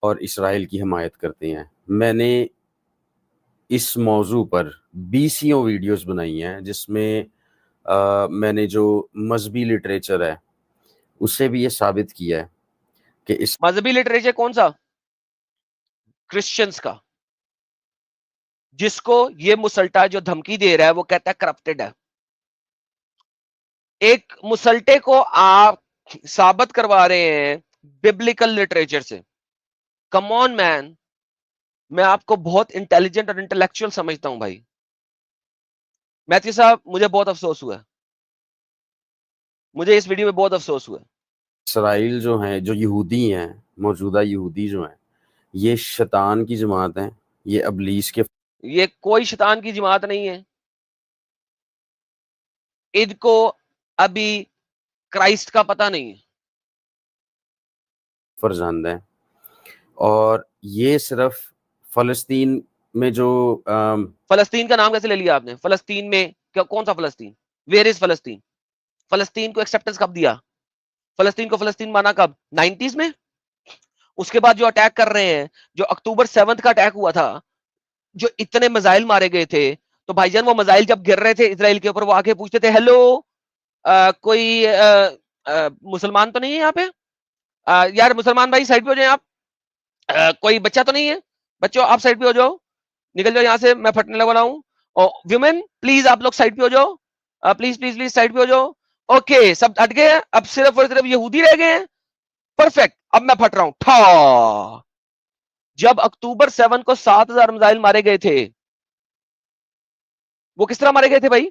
और इसराइल की हिमायत करते हैं। मैंने इस मौजू पर बीसियों वीडियोस बनाई हैं, जिसमें मैंने जो मजहबी लिटरेचर है उससे भी ये साबित किया है कि इस मजहबी लिटरेचर कौन सा? क्रिश्चियंस का, जिसको ये मुसल्टा जो धमकी दे रहा है वो कहता है करप्टेड है। एक मुसल्टे को आप साबित करवा रहे हैं बिब्लिकल लिटरेचर से। कम ऑन मैन, मैं आपको बहुत इंटेलिजेंट और इंटेलेक्चुअल समझता हूं भाई। मैथ्यू साहब, मुझे बहुत अफसोस हुआ, मुझे इस वीडियो में बहुत अफसोस हुआ। इसराइल जो हैं, जो यहूदी हैं, मौजूदा यहूदी जो हैं, ये शैतान की जमात है, ये अबलीस के ये कोई शैतान की जमात नहीं है। इनको अभी क्राइस्ट का पता नहीं है। फर्जंद हैं। और ये सिर्फ फलस्तीन में जो फलस्तीन का नाम कैसे ले लिया आपने? फलस्तीन में क्या, कौन सा फलस्तीन? Where is फलस्तीन? फलस्तीन को एक्सेप्टेंस कब दिया? फलस्तीन को फलस्तीन माना कब? 90s में। उसके बाद जो अटैक कर रहे हैं, जो अक्टूबर 7 का अटैक हुआ था, जो इतने मिसाइल मारे गए थे, तो भाईजान वो मिसाइल जब गिर रहे थे इसराइल के ऊपर, वो आके पूछते थे हेलो कोई मुसलमान तो नहीं है यहाँ पे? यार मुसलमान भाई साइड पे हो जाए आप। कोई बच्चा तो नहीं है? बच्चों आप साइड पे हो जाओ, निकल जाओ यहाँ से, मैं फटने वाला हूँ। और विमेन प्लीज आप लोग साइड पे हो जाओ, प्लीज प्लीज प्लीज साइड पे हो जाओ। ओके, सब हट गए हैं, अब सिर्फ और सिर्फ यहूदी रह गए हैं। परफेक्ट, अब मैं फट रहा हूं। ठा जब अक्टूबर 7 को 7,000 मिसाइल मारे गए थे, वो किस तरह मारे गए थे भाई?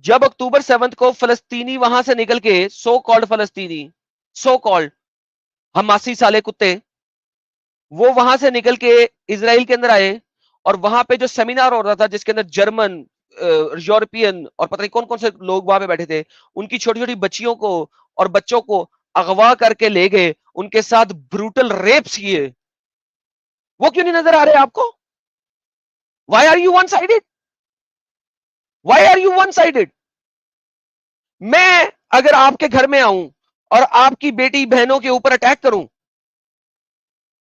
जब अक्टूबर 7 को फलस्तीनी वहां से निकल के, सो कॉल्ड फलस्तीनी, सो कॉल्ड हमासी साले कुत्ते, वो वहां से निकल के इजराइल के अंदर आए, और वहां पे जो सेमिनार हो रहा था जिसके अंदर जर्मन, यूरोपियन और पता नहीं कौन कौन से लोग वहां पे बैठे थे, उनकी छोटी छोटी बच्चियों को और बच्चों को अगवा करके ले गए, उनके साथ ब्रूटल रेप्स किए। वो क्यों नहीं नजर आ रहे आपको? Why are you one sided? Why are you one sided? मैं अगर आपके घर में आऊं और आपकी बेटी बहनों के ऊपर अटैक करूं,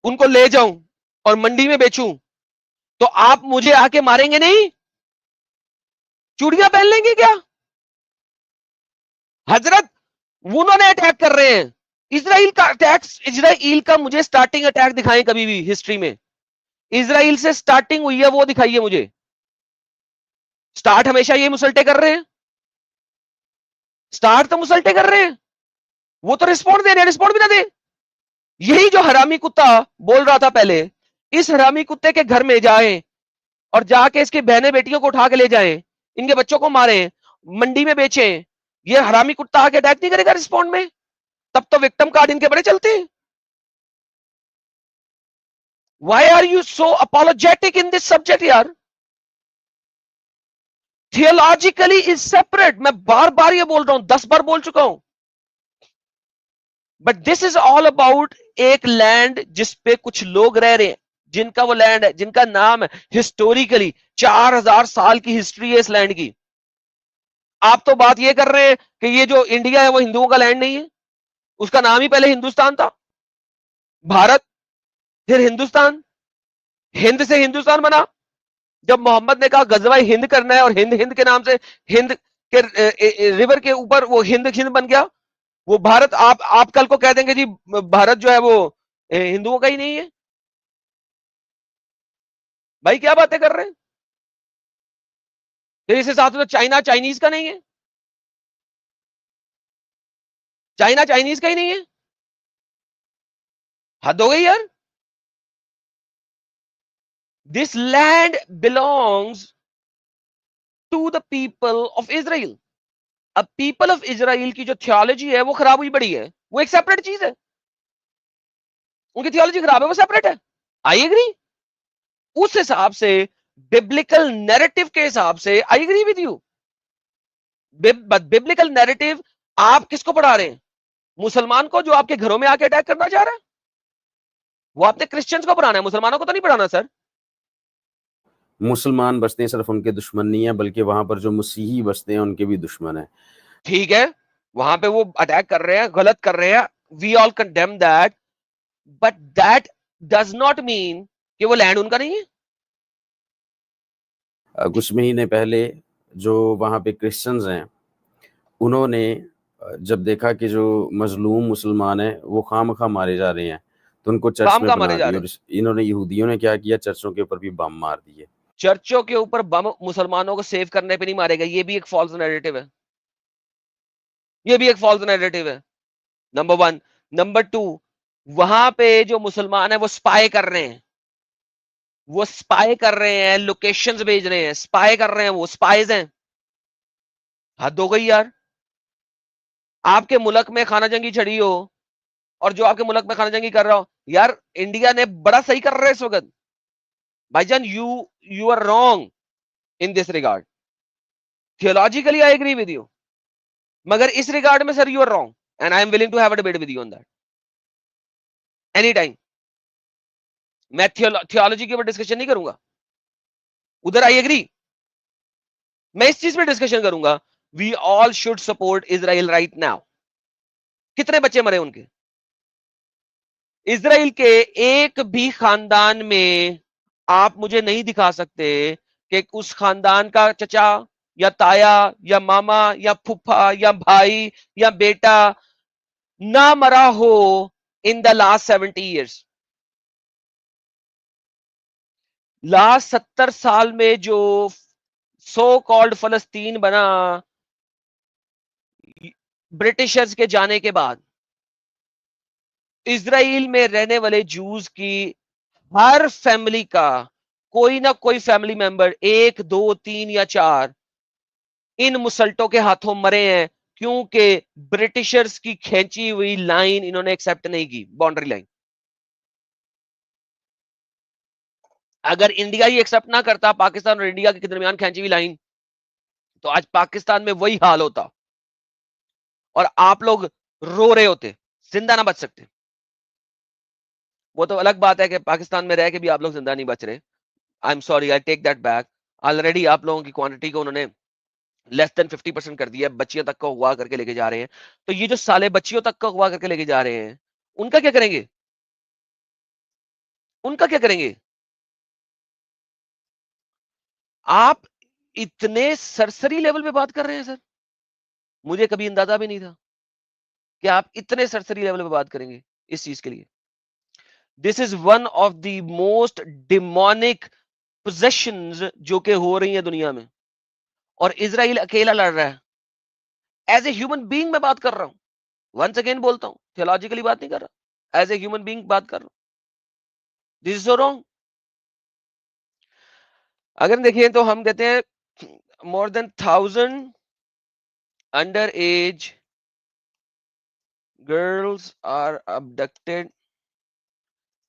उनको ले जाऊं और मंडी में बेचूं, तो आप मुझे आके मारेंगे नहीं? चूड़ियां पहन लेंगे क्या? हजरत, उन्होंने अटैक कर रहे हैं। इजराइल का अटैक, इजराइल का मुझे स्टार्टिंग अटैक दिखाएं कभी भी हिस्ट्री में। इजराइल से स्टार्टिंग हुई है वो दिखाइए मुझे। स्टार्ट हमेशा ये मुसल्टे कर रहे हैं, स्टार्ट तो मुसल्टे कर रहे हैं। वो तो रिस्पॉन्ड दे रहे हैं, रिस्पॉन्ड भी ना दे। यही जो हरामी कुत्ता बोल रहा था पहले, इस हरामी कुत्ते के घर में जाएं और जाके इसकी बहने बेटियों को उठा के ले जाएं, इनके बच्चों को मारें, मंडी में बेचें, ये हरामी कुत्ता आके अटैक नहीं करेगा रिस्पॉन्ड में? तब तो विक्टिम कार्ड इनके बड़े चलते हैं। Why are you so apologetic in this subject यार? Theologically is separate. मैं बार बार ये बोल रहा हूं, 10 बार बोल चुका हूं। But this is all about एक लैंड जिसपे कुछ लोग रह रहे हैं, जिनका वो लैंड है, जिनका नाम है हिस्टोरिकली 4000 साल की हिस्ट्री है इस लैंड की। आप तो बात ये कर रहे हैं कि ये जो इंडिया है वो हिंदुओं का लैंड नहीं है। उसका नाम ही पहले हिंदुस्तान था, भारत, फिर हिंदुस्तान, हिंद से हिंदुस्तान बना। जब मोहम्मद ने कहा गजवा हिंद करना है, और हिंद हिंद के नाम से, हिंद के रिवर के ऊपर वो हिंद हिंद बन गया। वो भारत, आप कल को कह देंगे जी भारत जो है वो हिंदुओं का ही नहीं है। भाई क्या बातें कर रहे हैं? फिर इसके साथ तो चाइना चाइनीज का नहीं है, चाइना चाइनीज का ही नहीं है। हद हो गई यार। This land belongs to the people of Israel. अब पीपल ऑफ इजराइल की जो थियोलॉजी है वो खराब हुई बड़ी है, वो एक सेपरेट चीज है। उनकी थियोलॉजी खराब है, वो सेपरेट है, आई एग्री। उस हिसाब से, बिब्लिकल नैरेटिव के हिसाब से I agree with you. Biblical narrative आप किसको पढ़ा रहे हैं? मुसलमान को जो आपके घरों में आके अटैक करना चाह रहा है? वो आपने क्रिश्चियंस को पढ़ाना है, मुसलमानों को तो नहीं पढ़ाना सर। मुसलमान बसते हैं सिर्फ उनके दुश्मन नहीं है, बल्कि वहां पर जो मसीही बसते हैं उनके भी दुश्मन है। ठीक है, वहां पे वो अटैक कर रहे हैं, गलत कर रहे हैं, we all condemn that. But that does not mean कि वो लैंड उनका नहीं है। कुछ महीने पहले जो वहाँ पे क्रिश्चियंस हैं, उन्होंने जब देखा कि जो मजलूम मुसलमान हैं वो खामखा मारे जा रहे हैं, तो उनको चर्च काम में का बना मारे जा दिया। रहे और इन्होंने, यहूदियों ने क्या किया, चर्चों के ऊपर भी बम मार दिए। चर्चों के ऊपर बम मुसलमानों को सेव करने पे नहीं मारेगा, ये भी एक फॉल्स नैरेटिव है, ये भी एक फॉल्स नैरेटिव है, नंबर वन। नंबर टू, वहां पे जो मुसलमान है वो स्पाई कर रहे हैं, वो स्पाई कर रहे हैं, लोकेशंस भेज रहे हैं, स्पाई कर रहे हैं, वो स्पाइज हैं। हद हो गई यार। आपके मुल्क में खाना जंगी छड़ी हो और जो आपके मुल्क में खाना जंगी कर रहा हो, यार इंडिया ने बड़ा सही कर रहा है इस वक्त भाईजान। You are wrong in this regard. Theologically I agree with you, मगर इस रिगार्ड में sir you are wrong, and I am willing to have a debate with you on that any time. मैं थियोलॉजी के ऊपर discussion नहीं करूंगा, उधर I agree. मैं इस चीज पे डिस्कशन करूंगा, we all should support Israel right now. कितने बच्चे मरे उनके? इजराइल के एक भी खानदान में आप मुझे नहीं दिखा सकते कि उस खानदान का चचा या ताया या मामा या फूफा या भाई या बेटा ना मरा हो in the last 70 years. Last 70 साल में जो सो कॉल्ड फलस्तीन बना ब्रिटिशर्स के जाने के बाद, इजराइल में रहने वाले जूस की हर फैमिली का कोई ना कोई फैमिली मेंबर, एक दो तीन या चार, इन मुसल्टों के हाथों मरे हैं, क्योंकि ब्रिटिशर्स की खींची हुई लाइन इन्होंने एक्सेप्ट नहीं की, बाउंड्री लाइन। अगर इंडिया ही एक्सेप्ट ना करता पाकिस्तान और इंडिया के दरमियान खींची हुई लाइन, तो आज पाकिस्तान में वही हाल होता और आप लोग रो रहे होते, जिंदा ना बच सकते। वो तो अलग बात है कि पाकिस्तान में रह के भी आप लोग जिंदा नहीं बच रहे। I am sorry, I take that back. Already आप लोगों की क्वांटिटी को उन्होंने लेस देन 50% कर दिया, बच्चियों तक का हुआ करके लेके जा रहे हैं। तो ये जो साले बच्चियों तक का हुआ करके लेके जा रहे हैं, उनका क्या करेंगे? उनका क्या करेंगे? आप इतने सरसरी लेवल पे बात कर रहे हैं सर, मुझे कभी अंदाजा भी नहीं था कि आप इतने सरसरी लेवल पे बात करेंगे इस चीज के लिए। This is one of the most demonic possessions जो कि हो रही है दुनिया में, और इजराइल अकेला लड़ रहा है। एज ए ह्यूमन बीइंग मैं बात कर रहा हूं, वंस अगेन बोलता हूं, थियोलॉजिकली बात नहीं कर रहा, एज ए ह्यूमन बीइंग बात कर रहा हूं। This is so wrong. अगर देखिए तो हम कहते हैं more than 1000 under as girls are abducted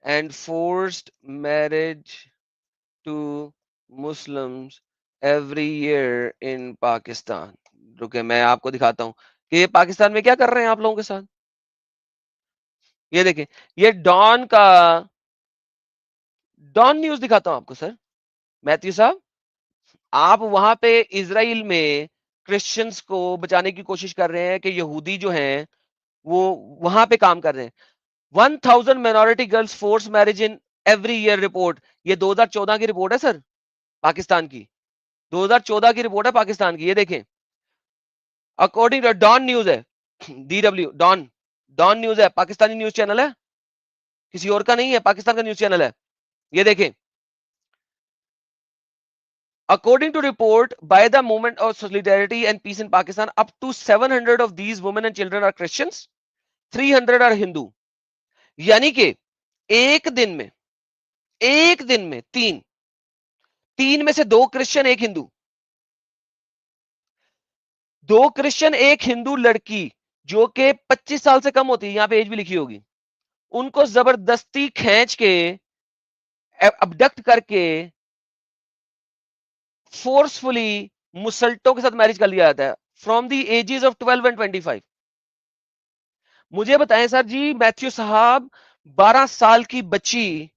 and forced marriage to Muslims every year in Pakistan। रुके मैं आपको दिखाता हूं कि ये पाकिस्तान में क्या कर रहे हैं आप लोगों के साथ। ये देखिए, ये डॉन न्यूज दिखाता हूं आपको सर। मैथ्यू साहब, आप वहां पे इजराइल में क्रिश्चियंस को बचाने की कोशिश कर रहे हैं कि यहूदी जो हैं वो वहां पे काम कर रहे हैं। 1000 minority girls force marriage in every year report. ये 2014 की रिपोर्ट है सर, पाकिस्तान की 2014 की रिपोर्ट है पाकिस्तान की। ये देखें, अकॉर्डिंग टू डॉन न्यूज है, DW डॉन, डॉन न्यूज है, पाकिस्तानी न्यूज चैनल है, किसी और का नहीं है, पाकिस्तान का न्यूज चैनल है। ये देखें, according to report by the movement of solidarity and peace in Pakistan, up to 700 of these women and children are Christians, 300 are Hindu। यानी कि एक दिन में तीन में से दो क्रिश्चियन एक हिंदू, दो क्रिश्चियन एक हिंदू लड़की जो कि 25 साल से कम होती है, यहां पे एज भी लिखी होगी, उनको जबरदस्ती खींच के अबडक्ट करके फोर्सफुली मुसल्टों के साथ मैरिज कर लिया जाता है from the ages of 12 and 25। मुझे बताएं सर जी, मैथ्यू साहब, 12 साल की बच्ची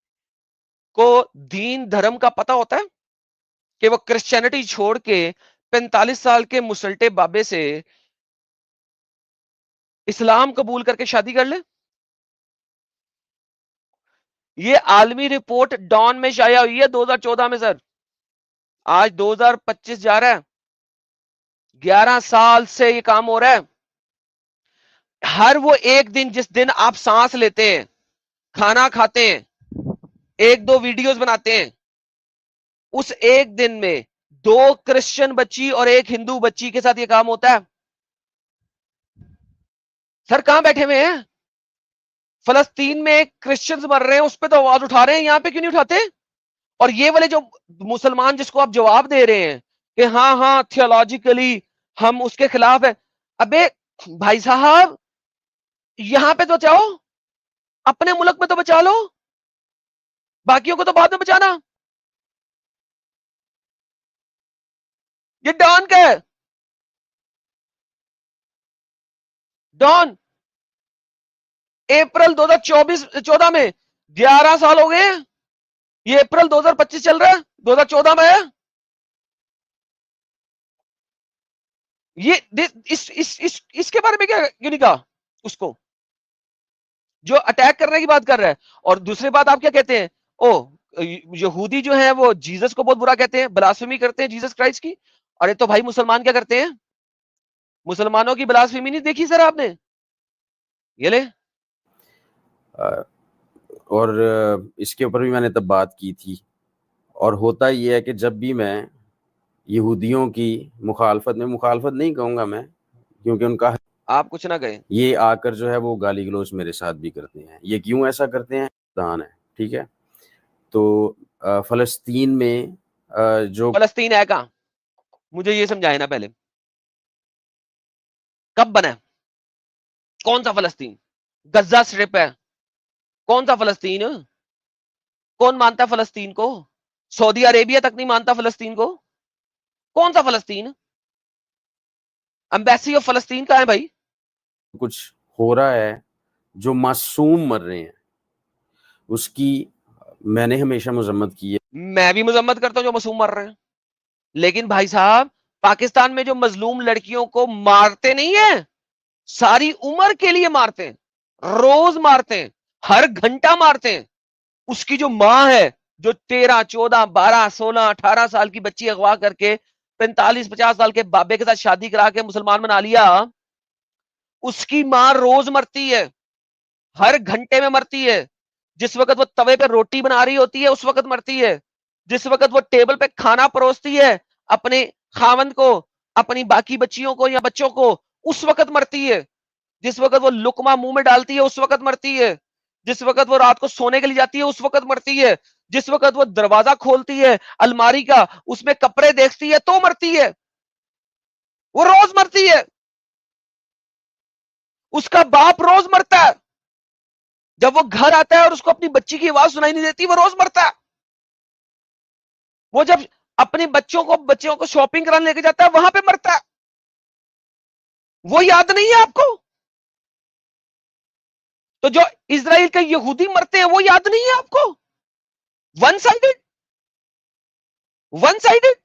को दीन धर्म का पता होता है कि वो क्रिश्चियनिटी छोड़ के 45 साल के मुसल्टे बाबे से इस्लाम कबूल करके शादी कर ले? ये आलमी रिपोर्ट डॉन में शाया हुई है 2014 में सर। आज 2025 जा रहा है, 11 साल से ये काम हो रहा है। हर वो एक दिन जिस दिन आप सांस लेते हैं, खाना खाते हैं, एक दो वीडियोस बनाते हैं, उस एक दिन में 2 क्रिश्चियन बच्ची और 1 हिंदू बच्ची के साथ ये काम होता है। सर कहां बैठे हुए हैं? फलस्तीन में क्रिश्चियंस मर रहे हैं, उस पर तो आवाज उठा रहे हैं, यहां पे क्यों नहीं उठाते? और ये वाले जो मुसलमान जिसको आप जवाब दे रहे हैं कि हाँ हाँ थियोलॉजिकली हम उसके खिलाफ है, अबे भाई साहब यहां पे तो बचाओ, अपने मुल्क में तो बचा लो, बाकियों को तो बाद में बचाना। ये डॉन का है, डॉन। अप्रैल 2014 में 11 साल हो गए, ये अप्रैल 2025 चल रहा है, 2014 में है ये। इसके बारे में क्या क्यों नहीं कहा उसको जो अटैक करने की बात कर रहा है? और दूसरी बात आप क्या कहते हैं, ओ यहूदी जो है वो जीसस को बहुत बुरा कहते हैं, ब्लास्फेमी करते हैं जीसस क्राइस्ट की। अरे तो भाई मुसलमान क्या करते हैं? मुसलमानों की ब्लास्फेमी नहीं देखी सर आपने? ये ले। और इसके ऊपर भी मैंने तब बात की थी। और होता ये है कि जब भी मैं यहूदियों की मुखालफत नहीं कहूँगा मैं, क्योंकि उनका आप कुछ ना कहें, ये आकर जो है वो गाली गलौज मेरे साथ भी करते हैं। ये क्यों ऐसा करते हैं? दान है, ठीक है। तो फलस्तीन में जो फलस्तीन है कहां? मुझे ये समझाए ना पहले, कब बना है? कौन सा फलस्तीन? गज्जा स्ट्रिप है, कौन सा फलस्तीन? कौन मानता फलस्तीन को? सऊदी अरेबिया तक नहीं मानता फलस्तीन को। कौन सा फलस्तीन? एम्बेसी ऑफ फलस्तीन कहां है भाई? कुछ हो रहा है, जो मासूम मर रहे हैं, उसकी मैंने हमेशा मजम्मत की है। मैं भी मजम्मत करता हूं जो मासूम मर रहे हैं, लेकिन भाई साहब पाकिस्तान में जो मजलूम लड़कियों को मारते नहीं है, सारी उम्र के लिए मारते हैं, रोज मारते हैं, हर घंटा मारते हैं। उसकी जो मां है, जो 13, 14, 12, 16, 18 साल की बच्ची अगवा करके 45, 50 साल के बाबे के साथ शादी करा के मुसलमान बना लिया, उसकी मां रोज मरती है, हर घंटे में मरती है। जिस वक्त वो तवे पे रोटी बना रही होती है उस वक्त मरती है, जिस वक्त वो टेबल पे खाना परोसती है अपने खावंद को, अपनी बाकी बच्चियों को या बच्चों को, उस वक्त मरती है। जिस वक्त वो लुकमा मुंह में डालती है उस वक्त मरती है। जिस वक्त वो रात को सोने के लिए जाती है उस वक्त मरती है। जिस वक्त वो दरवाजा खोलती है अलमारी का, उसमें कपड़े देखती है तो मरती है। वो रोज मरती है। उसका बाप रोज मरता है, जब वो घर आता है और उसको अपनी बच्ची की आवाज सुनाई नहीं देती वो रोज मरता है। वो जब अपने बच्चों को शॉपिंग कराने लेके जाता है वहां पे मरता है। वो याद नहीं है आपको? तो जो इजराइल के यहूदी मरते हैं वो याद नहीं है आपको? One sided, one sided.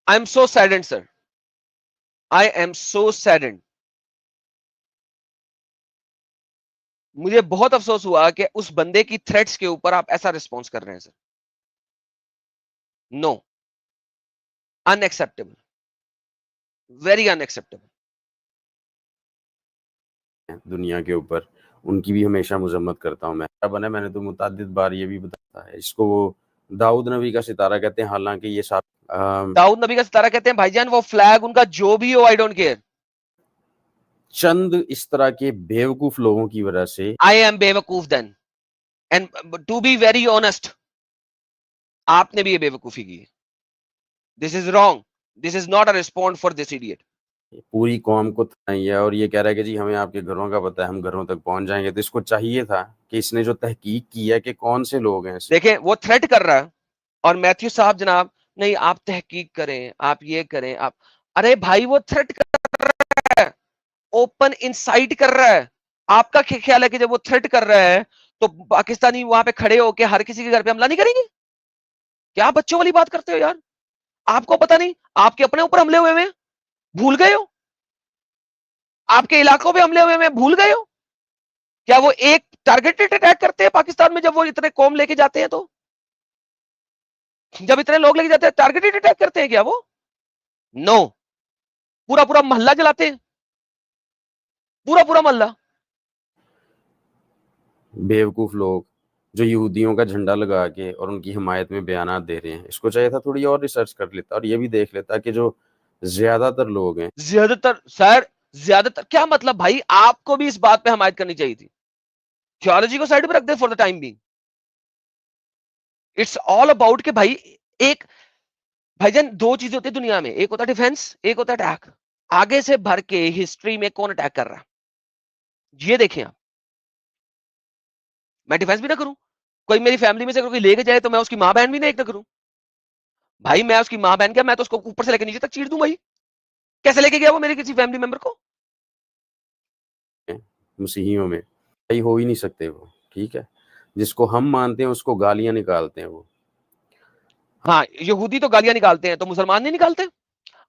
I am so saddened sir, I am so saddened. मुझे बहुत अफसोस हुआ कि उस बंदे की थ्रेट्स के ऊपर आप ऐसा रिस्पॉन्स कर रहे हैं sir. No, unacceptable, very unacceptable. दुनिया के ऊपर उनकी भी हमेशा मजम्मत करता हूं मैं। बने मैंने तो मुतादिद बार ये भी बताया है, इसको वो दाऊद नबी का सितारा कहते हैं, हालांकि ये सब दाऊद नबी का सितारा कहते हैं भाईजान, वो फ्लैग उनका जो भी हो, आई डोंट केयर। चंद इस तरह के बेवकूफ लोगों की वजह से आई एम बेवकूफ then, and to be very honest, आपने भी ये बेवकूफी की। This is wrong, this is not a respond for this idiot. पूरी कौम को नहीं है, और ये कह रहा है कि जी हमें आपके घरों का पता है, हम घरों तक पहुंच जाएंगे। तो इसको चाहिए था कि इसने जो तहकीक की है कि कौन से लोग हैं। देखें वो थ्रेट कर रहा है, और मैथ्यू साहब जनाब नहीं आप तहकीक करें, आप ये करें, आप, अरे भाई वो थ्रेट कर रहा है, ओपन इनसाइट कर रहा है। आपका ख्याल है कि जब वो थ्रेट कर रहा है तो पाकिस्तानी वहां पे खड़े होकर हर किसी के घर पे हमला नहीं करेंगे? क्या बच्चों वाली बात करते हो यार? आपको पता नहीं आपके अपने ऊपर हमले हुए हैं, भूल गए हो? आपके इलाकों पे हमले हुए हैं, भूल गए हो? क्या वो एक टारगेटेड अटैक करते हैं पाकिस्तान में? जब वो इतने कौम लेके जाते हैं, तो जब इतने लोग लेके जाते हैं, टारगेटेड अटैक करते हैं क्या वो? नो, पूरा पूरा मोहल्ला जलाते हैं, पूरा पूरा मोहल्ला। बेवकूफ लोग जो यहूदियों का झंडा लगा के और उनकी हिमायत में बयानात दे रहे हैं, इसको चाहिए था थोड़ी और रिसर्च कर लेता और ये भी देख लेता कि जो ज्यादातर लोग हैं, ज्यादातर सर, ज्यादातर क्या मतलब भाई? आपको भी इस बात पे हमायत करनी चाहिए थी। थियोलॉजी को साइड पे रख दे for the time being. It's all about कि भाई, एक भाईजान दो चीजें होती है दुनिया में, एक होता है डिफेंस, एक होता है अटैक। आगे से भर के हिस्ट्री में कौन अटैक कर रहा है, ये देखें आप। मैं डिफेंस भी ना करूं, कोई मेरी फैमिली में से कोई लेके जाए तो मैं उसकी मां बहन भी ना एक ना करूं। भाई मैं उसकी मां बहन क्या, मैं तो उसको ऊपर से लेकर नीचे तक चीर दूं भाई। कैसे लेके गया वो मेरे किसी फैमिली मेंबर को? मसीहियों में भाई हो ही नहीं सकते वो, ठीक है। जिसको हम मानते हैं उसको गालियां निकालते हैं वो। हाँ, यहूदी तो गालियां निकालते हैं, तो मुसलमान नहीं निकालते?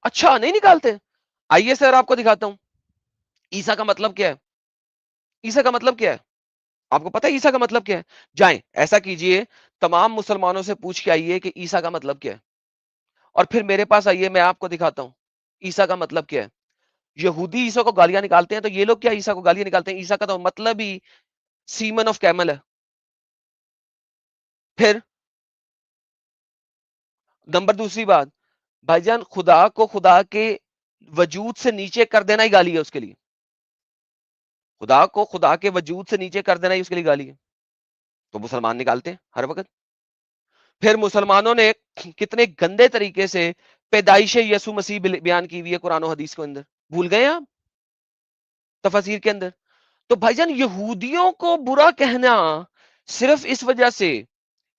अच्छा, नहीं निकालते? आइए सर आपको दिखाता हूं ईसा का मतलब क्या है। ईसा का मतलब क्या है आपको पता है? ईसा का मतलब क्या है? जाएं ऐसा कीजिए, तमाम मुसलमानों से पूछ के आइए कि ईसा का मतलब क्या है, और फिर मेरे पास आइए, मैं आपको दिखाता हूं ईसा का मतलब क्या है। यहूदी ईसा को गालियां निकालते हैं, तो ये लोग क्या ईसा को गालियां निकालते हैं? ईसा का तो मतलब ही सीमन ऑफ कैमल है। फिर नंबर दूसरी बात, भाईजान खुदा को खुदा के वजूद से नीचे कर देना ही गाली है उसके लिए। खुदा को खुदा के वजूद से नीचे कर देना ही उसके लिए गाली है। तो मुसलमान निकालते हैं हर वक्त। फिर मुसलमानों ने कितने गंदे तरीके से पैदाइश यसु मसीह बयान की हुई है कुरान और हदीस के अंदर, भूल गए आप तफसीर के अंदर? तो भाईजान यहूदियों को बुरा कहना सिर्फ इस वजह से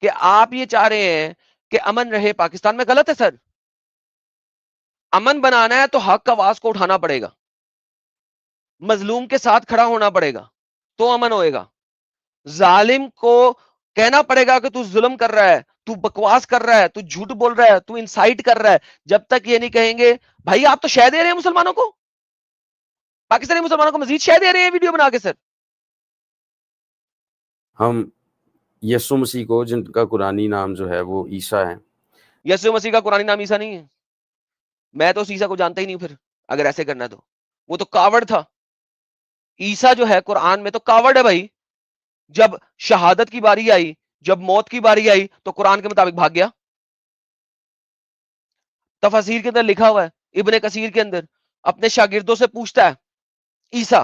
कि आप ये चाह रहे हैं कि अमन रहे पाकिस्तान में, गलत है सर। अमन बनाना है तो हक आवाज को उठाना पड़ेगा, मजलूम के साथ खड़ा होना पड़ेगा, तो अमन होएगा। जालिम को कहना पड़ेगा कि तू जुल्म कर रहा है, तू बकवास कर रहा है, तू झूठ बोल रहा है, तू इंसाइट कर रहा है। जब तक ये नहीं कहेंगे, भाई आप तो शह दे रहे हैं मुसलमानों को, पाकिस्तानी मुसलमानों को मजीद शह दे रहे हैं वीडियो बना के सर। हम यीशु मसीह को, जिनका कुरानी नाम जो है वो ईसा है, यसु मसीह का कुरानी नाम ईसा नहीं है। मैं तो उस ईसा को जानता ही नहीं। फिर अगर ऐसे करना है तो वो तो कावड़ था। ईसा जो है कुरान में तो कावड़ है भाई। जब शहादत की बारी आई, जब मौत की बारी आई, तो कुरान के मुताबिक भाग गया। तफसीर के अंदर लिखा हुआ है, इब्ने कसीर के अंदर अपने शागिर्दों से पूछता है, ईसा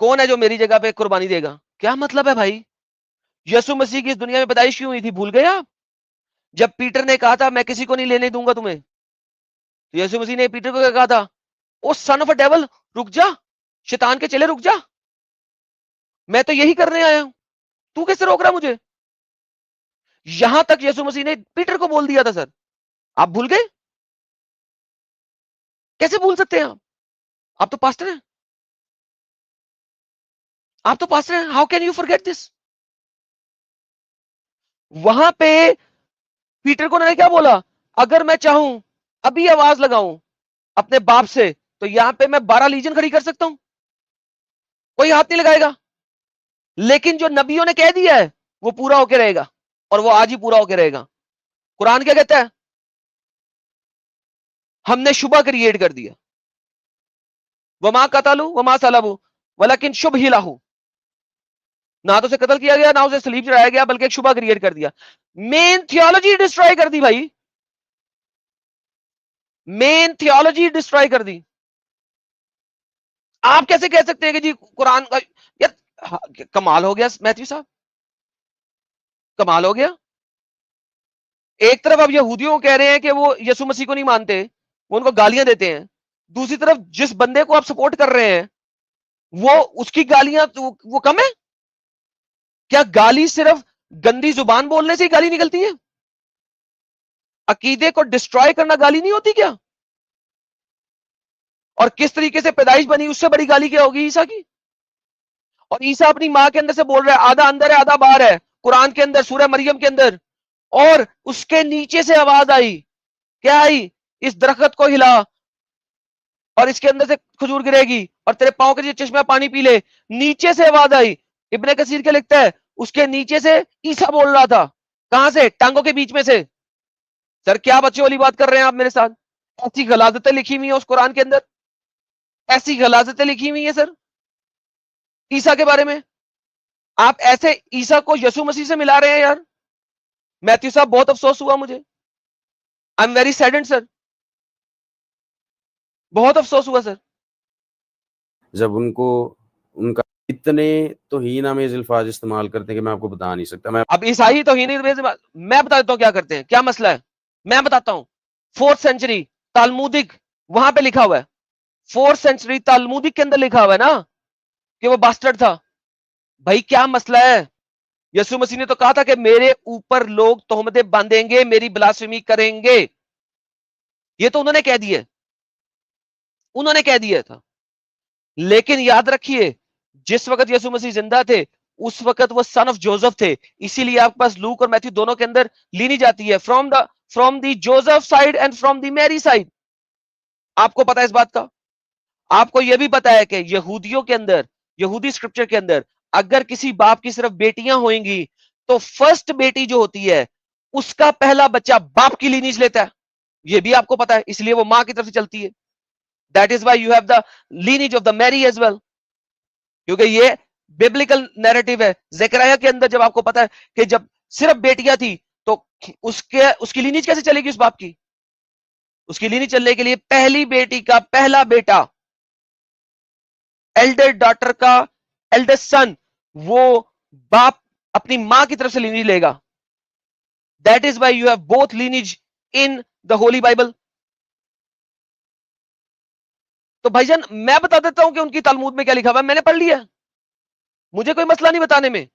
कौन है जो मेरी जगह पे कुर्बानी देगा? क्या मतलब है भाई? यसु मसीह की इस दुनिया में पैदाइश क्यों हुई थी, भूल गए आप? जब पीटर ने कहा था मैं किसी को नहीं लेने दूंगा तुम्हें, तो यसु मसीह ने पीटर को क्या कहा था? ओ सन ऑफ अ डेविल, रुक जा, शैतान के चेले रुक जा, मैं तो यही करने आया हूं, तू कैसे रोक रहा मुझे? यहां तक यसु मसीह ने पीटर को बोल दिया था सर। आप भूल गए? कैसे भूल सकते हैं आप तो पास्टर हैं, आप तो पास्टर हैं, how can you forget this? वहां पे पीटर को उन्होंने क्या बोला? अगर मैं चाहूं अभी आवाज लगाऊं अपने बाप से, तो यहां पे मैं 12 लीजन खड़ी कर सकता हूं, कोई हाथ नहीं लगाएगा। लेकिन जो नबियों ने कह दिया है वो पूरा होके रहेगा, और वो आज ही पूरा होके रहेगा। कुरान क्या कहता है? हमने शुबह क्रिएट कर दिया, वमा कतलू वमा सलबू वलकिन शुभ ही लाहू। ना तो उसे कत्ल किया गया, ना उसे सलीब चढ़ाया गया, बल्कि एक शुबह क्रिएट कर दिया। मेन थियोलॉजी डिस्ट्रॉय कर दी भाई, मेन थियोलॉजी डिस्ट्रॉय कर दी। आप कैसे कह सकते हैं कि जी कुरान का, यार कमाल हो गया मैथ्यू साहब, कमाल हो गया। एक तरफ आप यहूदियों को कह रहे हैं कि वो यसु मसीह को नहीं मानते, वो उनको गालियां देते हैं। दूसरी तरफ जिस बंदे को आप सपोर्ट कर रहे हैं वो, उसकी गालियां वो कम है क्या? गाली सिर्फ गंदी जुबान बोलने से ही गाली निकलती है? अकीदे को डिस्ट्रॉय करना गाली नहीं होती क्या? और किस तरीके से पैदाइश बनी, उससे बड़ी गाली क्या होगी ईसा की? और ईसा अपनी मां के अंदर से बोल रहा है, आधा अंदर है आधा बाहर है, कुरान के अंदर सूरह मरियम के अंदर। और उसके नीचे से आवाज आई, क्या आई? इस दरख्त को हिला और इसके अंदर से खजूर गिरेगी और तेरे पांव के नीचे चश्मा पानी पी ले। नीचे से आवाज आई, इब्ने कसीर क्या लिखता है, उसके नीचे से ईसा बोल रहा था। कहां से? टांगों के बीच में से। सर क्या बच्चे वाली बात कर रहे हैं आप मेरे साथ? ऐसी गलाजतें लिखी हुई है उस कुरान के अंदर, ऐसी गलाजतें लिखी हुई है सर ईसा के बारे में। आप ऐसे ईसा को यसु मसीह से मिला रहे हैं यार। मैथ्यू साहब बहुत अफसोस हुआ मुझे, I am very saddened sir, बहुत अफसोस हुआ सर। जब उनको उनका इतने तौहीन आमेज़ अल्फाज इस्तेमाल करते हैं कि मैं आपको बता नहीं सकता। मैं अब ईसाई तो ही नहीं, मैं बता देता हूं क्या करते हैं, क्या मसला है मैं बताता हूं। 4th सेंचुरी तालमुदिक वहां पे लिखा हुआ है, 4th सेंचुरी तालमुदिक के अंदर लिखा हुआ है ना कि वो बास्टर्ड था। भाई क्या मसला है? यसु मसीह ने तो कहा था कि मेरे ऊपर लोग तोहमतें बांधेंगे, मेरी ब्लास्फेमी करेंगे। ये तो उन्होंने कह दिया, उन्होंने कह दिया था। लेकिन याद रखिए जिस वक्त यसु मसीह जिंदा थे उस वक्त वो सन ऑफ जोसेफ थे। इसीलिए आपके पास लूक और मैथ्यू दोनों के अंदर ली नहीं जाती है, from the Joseph side and from the Mary side. आपको पता है इस बात का? आपको यह भी पता है कि यहूदियों के अंदर, यहूदी स्क्रिप्चर के अंदर अगर किसी बाप की सिर्फ बेटियां होंगी तो फर्स्ट बेटी जो होती है उसका पहला बच्चा बाप की लीनिज लेता है। यह भी आपको पता है, इसलिए वो मां की तरफ से चलती है। That is why you have the lineage of the Mary as well, क्योंकि ये बिब्लिकल नैरेटिव है। ज़करिया के अंदर जब आपको पता है कि जब सिर्फ बेटियां थी तो उसकी लीनिज कैसे चलेगी उस बाप की? उसकी लीनिज चलने के लिए पहली बेटी का पहला बेटा, एल्डर डॉटर का एल्डेस्ट सन, वो बाप अपनी मां की तरफ से लीनिज लेगा। That is why you have both lineage in the holy Bible. तो भाईजान मैं बता देता हूं कि उनकी तालमूद में क्या लिखा हुआ है, मैंने पढ़ लिया, मुझे कोई मसला नहीं बताने में।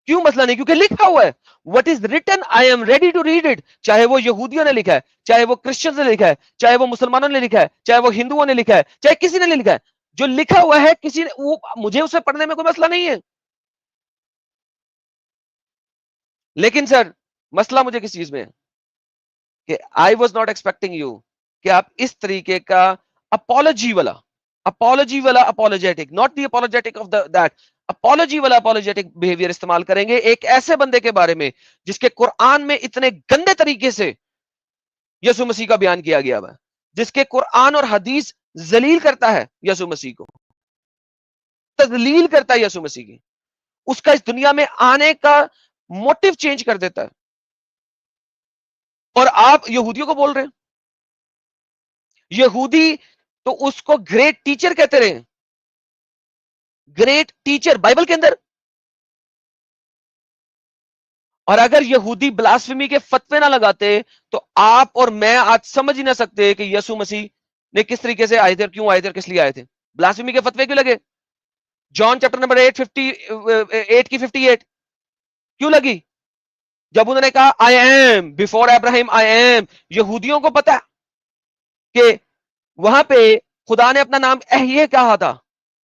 क्यों मसला नहीं? क्योंकि लिखा हुआ है। What is written I am ready to read it. चाहे वो यहूदियों ने लिखा है, चाहे वो क्रिश्चियंस ने लिखा है, चाहे वो मुसलमानों ने लिखा है, चाहे वो हिंदुओं ने लिखा है, चाहे किसी ने लिखा है, जो लिखा हुआ है किसी ने, वो मुझे उसे पढ़ने में कोई मसला नहीं है। लेकिन सर मसला मुझे किस चीज में है कि I was not expecting you कि आप इस तरीके का अपोलॉजी वाला apologetic, not the apologetic of that, apology वाला अपोलोजेटिक बिहेवियर इस्तेमाल करेंगे एक ऐसे बंदे के बारे में जिसके कुरान में इतने गंदे तरीके से यसु मसीह का बयान किया गया है, जिसके कुरान और हदीस जलील करता है यसु मसीह को, तजलील करता है यसु मसीह की, उसका इस दुनिया में आने का मोटिव चेंज कर देता है। और आप यहूदियों को बोल रहे हैं, यहूदी तो उसको ग्रेट टीचर कहते रहे, ग्रेट टीचर बाइबल के अंदर। और अगर यहूदी ब्लास्फेमी के फतवे ना लगाते तो आप और मैं आज समझ ही ना सकते कि यसु मसीह ने किस तरीके से आए थे और क्यों आए थे और किस लिए आए थे। ब्लास्फेमी के फतवे क्यों लगे? जॉन चैप्टर नंबर 8 की 58 क्यों लगी? जब उन्होंने कहा I am before Abraham I am. यहूदियों को पता कि वहां पे खुदा ने अपना नाम एहये कहा था,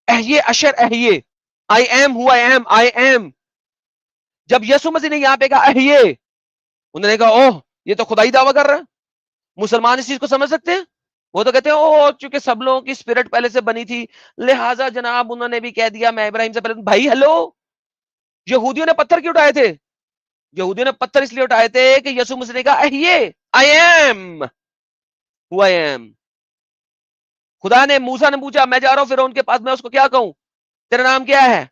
एहये अशर एहये, I am who I am, I am. जब यसु मसीह ने यहां पे कहा एहये, उन्होंने कहा ओह ये तो खुदाई दावा कर रहा है। मुसलमान इस चीज को समझ सकते हैं? वो तो कहते हैं ओ चूंकि सब लोगों की स्पिरिट पहले से बनी थी लिहाजा जनाब उन्होंने भी कह दिया मैं इब्राहिम से पहले। भाई हेलो, यहूदियों ने पत्थर क्यों उठाए थे? यहूदियों ने पत्थर इसलिए उठाए थे कि यसु मसीह ने कहा ये आई एम हु आई एम। खुदा ने, मूसा ने पूछा मैं जा रहा हूं फिर उनके पास, मैं उसको क्या कहूं, तेरा नाम क्या है?